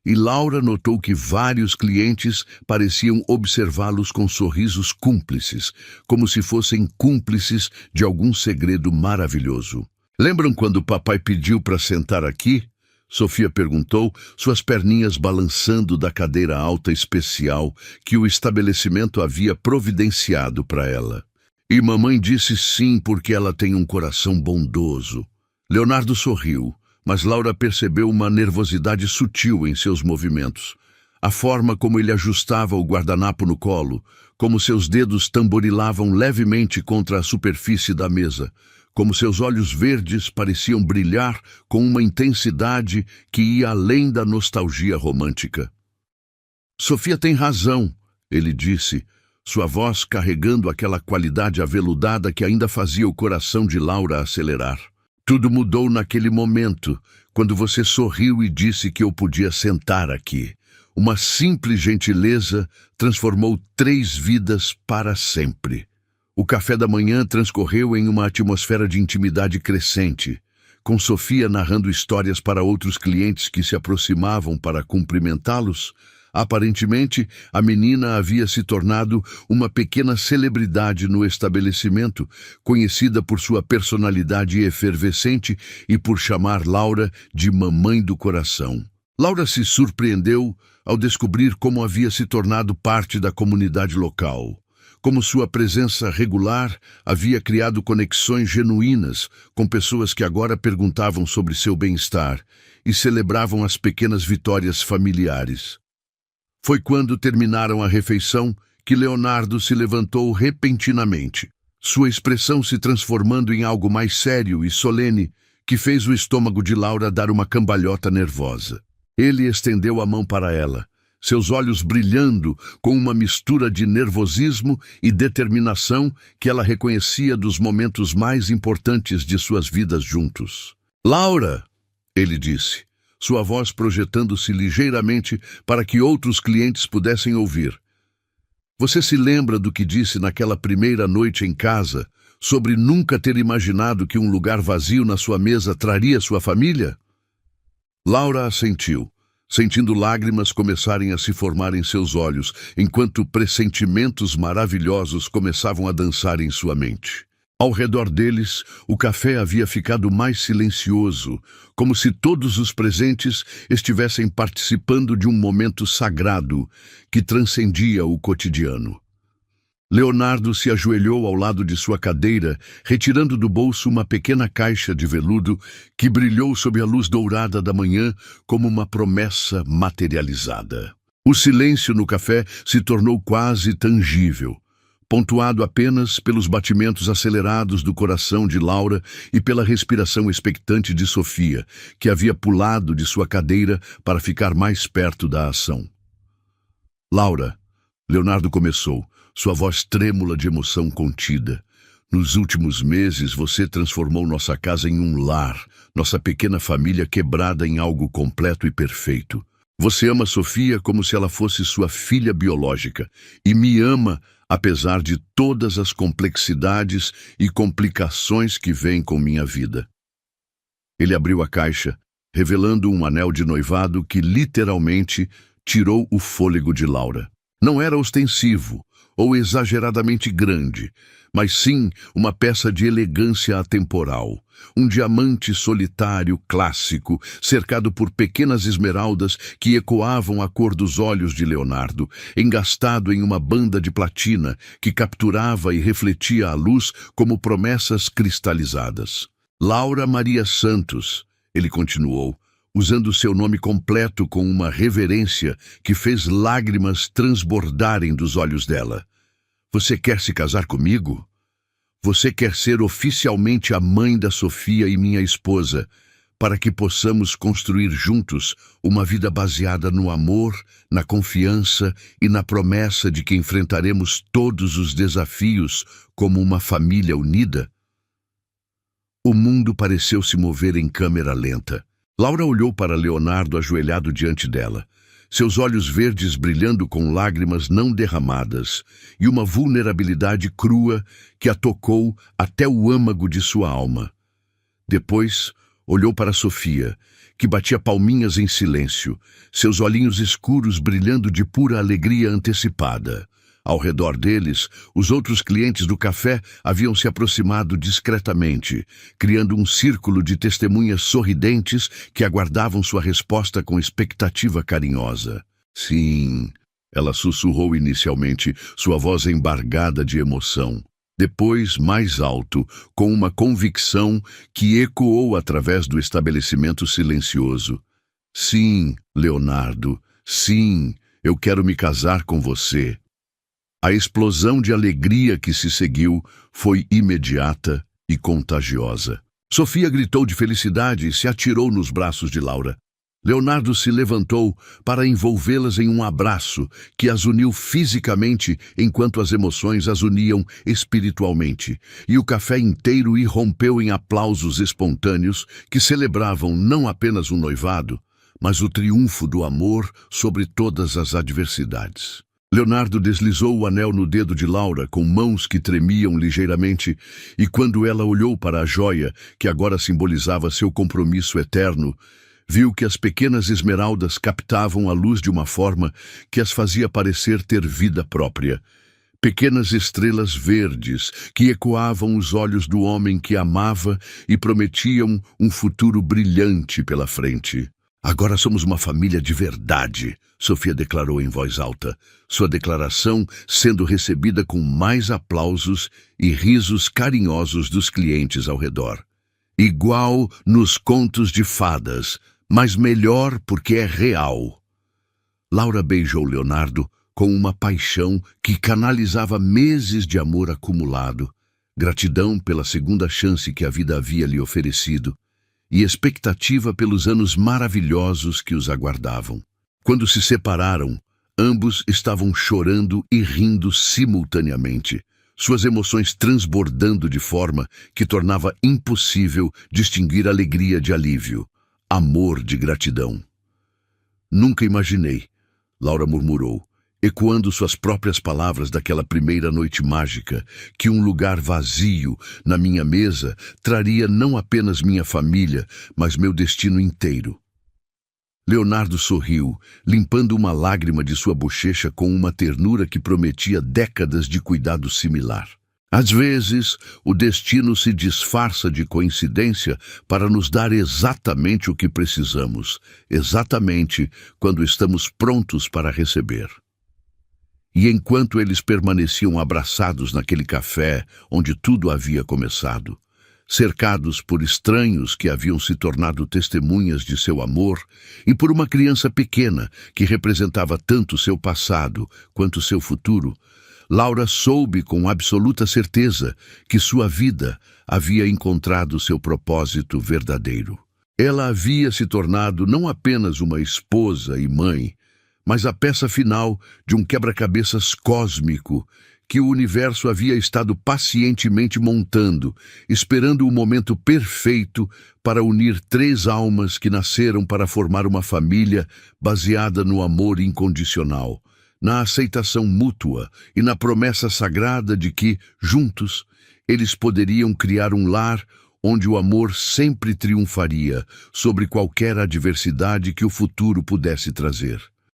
E Laura notou que vários clientes pareciam observá-los com sorrisos cúmplices, como se fossem cúmplices de algum segredo maravilhoso. "Lembram quando o papai pediu para sentar aqui?" Sofia perguntou, suas perninhas balançando da cadeira alta especial que o estabelecimento havia providenciado para ela. "E mamãe disse sim porque ela tem um coração bondoso." Leonardo sorriu. Mas Laura percebeu uma nervosidade sutil em seus movimentos. A forma como ele ajustava o guardanapo no colo, como seus dedos tamborilavam levemente contra a superfície da mesa, como seus olhos verdes pareciam brilhar com uma intensidade que ia além da nostalgia romântica. "Sofia tem razão", ele disse, sua voz carregando aquela qualidade aveludada que ainda fazia o coração de Laura acelerar. "Tudo mudou naquele momento, quando você sorriu e disse que eu podia sentar aqui. Uma simples gentileza transformou 3 vidas para sempre." O café da manhã transcorreu em uma atmosfera de intimidade crescente, com Sofia narrando histórias para outros clientes que se aproximavam para cumprimentá-los. Aparentemente, a menina havia se tornado uma pequena celebridade no estabelecimento, conhecida por sua personalidade efervescente e por chamar Laura de mamãe do coração. Laura se surpreendeu ao descobrir como havia se tornado parte da comunidade local. Como sua presença regular havia criado conexões genuínas com pessoas que agora perguntavam sobre seu bem-estar e celebravam as pequenas vitórias familiares. Foi quando terminaram a refeição que Leonardo se levantou repentinamente, sua expressão se transformando em algo mais sério e solene, que fez o estômago de Laura dar uma cambalhota nervosa. Ele estendeu a mão para ela, seus olhos brilhando com uma mistura de nervosismo e determinação que ela reconhecia dos momentos mais importantes de suas vidas juntos. "Laura", ele disse, sua voz projetando-se ligeiramente para que outros clientes pudessem ouvir. "Você se lembra do que disse naquela primeira noite em casa, sobre nunca ter imaginado que um lugar vazio na sua mesa traria sua família?" Laura assentiu, sentindo lágrimas começarem a se formar em seus olhos, enquanto pressentimentos maravilhosos começavam a dançar em sua mente. Ao redor deles, o café havia ficado mais silencioso, como se todos os presentes estivessem participando de um momento sagrado que transcendia o cotidiano. Leonardo se ajoelhou ao lado de sua cadeira, retirando do bolso uma pequena caixa de veludo que brilhou sob a luz dourada da manhã como uma promessa materializada. O silêncio no café se tornou quase tangível, pontuado apenas pelos batimentos acelerados do coração de Laura e pela respiração expectante de Sofia, que havia pulado de sua cadeira para ficar mais perto da ação. "Laura", Leonardo começou, sua voz trêmula de emoção contida. "Nos últimos meses você transformou nossa casa em um lar, nossa pequena família quebrada em algo completo e perfeito. Você ama Sofia como se ela fosse sua filha biológica e me ama apesar de todas as complexidades e complicações que vêm com minha vida." Ele abriu a caixa, revelando um anel de noivado que literalmente tirou o fôlego de Laura. Não era ostensivo ou exageradamente grande, mas sim uma peça de elegância atemporal. Um diamante solitário clássico, cercado por pequenas esmeraldas que ecoavam a cor dos olhos de Leonardo, engastado em uma banda de platina que capturava e refletia a luz como promessas cristalizadas. Laura Maria Santos, ele continuou, usando seu nome completo com uma reverência que fez lágrimas transbordarem dos olhos dela. Você quer se casar comigo? Você quer ser oficialmente a mãe da Sofia e minha esposa, para que possamos construir juntos uma vida baseada no amor, na confiança e na promessa de que enfrentaremos todos os desafios como uma família unida? O mundo pareceu se mover em câmera lenta. Laura olhou para Leonardo ajoelhado diante dela, seus olhos verdes brilhando com lágrimas não derramadas e uma vulnerabilidade crua que a tocou até o âmago de sua alma. Depois, olhou para Sofia, que batia palminhas em silêncio, seus olhinhos escuros brilhando de pura alegria antecipada. Ao redor deles, os outros clientes do café haviam se aproximado discretamente, criando um círculo de testemunhas sorridentes que aguardavam sua resposta com expectativa carinhosa. Sim, ela sussurrou inicialmente, sua voz embargada de emoção. Depois, mais alto, com uma convicção que ecoou através do estabelecimento silencioso. Sim, Leonardo, sim, eu quero me casar com você. A explosão de alegria que se seguiu foi imediata e contagiosa. Sofia gritou de felicidade e se atirou nos braços de Laura. Leonardo se levantou para envolvê-las em um abraço que as uniu fisicamente enquanto as emoções as uniam espiritualmente, e o café inteiro irrompeu em aplausos espontâneos que celebravam não apenas o noivado, mas o triunfo do amor sobre todas as adversidades. Leonardo deslizou o anel no dedo de Laura com mãos que tremiam ligeiramente, e quando ela olhou para a joia, que agora simbolizava seu compromisso eterno, viu que as pequenas esmeraldas captavam a luz de uma forma que as fazia parecer ter vida própria. Pequenas estrelas verdes que ecoavam os olhos do homem que amava e prometiam um futuro brilhante pela frente. Agora somos uma família de verdade, Sofia declarou em voz alta, sua declaração sendo recebida com mais aplausos e risos carinhosos dos clientes ao redor. Igual nos contos de fadas, mas melhor porque é real. Laura beijou Leonardo com uma paixão que canalizava meses de amor acumulado, gratidão pela segunda chance que a vida havia lhe oferecido, e expectativa pelos anos maravilhosos que os aguardavam. Quando se separaram, ambos estavam chorando e rindo simultaneamente, suas emoções transbordando de forma que tornava impossível distinguir alegria de alívio, amor de gratidão. Nunca imaginei, Laura murmurou, ecoando suas próprias palavras daquela primeira noite mágica, que um lugar vazio na minha mesa traria não apenas minha família, mas meu destino inteiro. Leonardo sorriu, limpando uma lágrima de sua bochecha com uma ternura que prometia décadas de cuidado similar. Às vezes, o destino se disfarça de coincidência para nos dar exatamente o que precisamos, exatamente quando estamos prontos para receber. E enquanto eles permaneciam abraçados naquele café onde tudo havia começado, cercados por estranhos que haviam se tornado testemunhas de seu amor e por uma criança pequena que representava tanto seu passado quanto seu futuro, Laura soube com absoluta certeza que sua vida havia encontrado seu propósito verdadeiro. Ela havia se tornado não apenas uma esposa e mãe, mas a peça final de um quebra-cabeças cósmico que o universo havia estado pacientemente montando, esperando o momento perfeito para unir três almas que nasceram para formar uma família baseada no amor incondicional, na aceitação mútua e na promessa sagrada de que, juntos, eles poderiam criar um lar onde o amor sempre triunfaria sobre qualquer adversidade que o futuro pudesse trazer.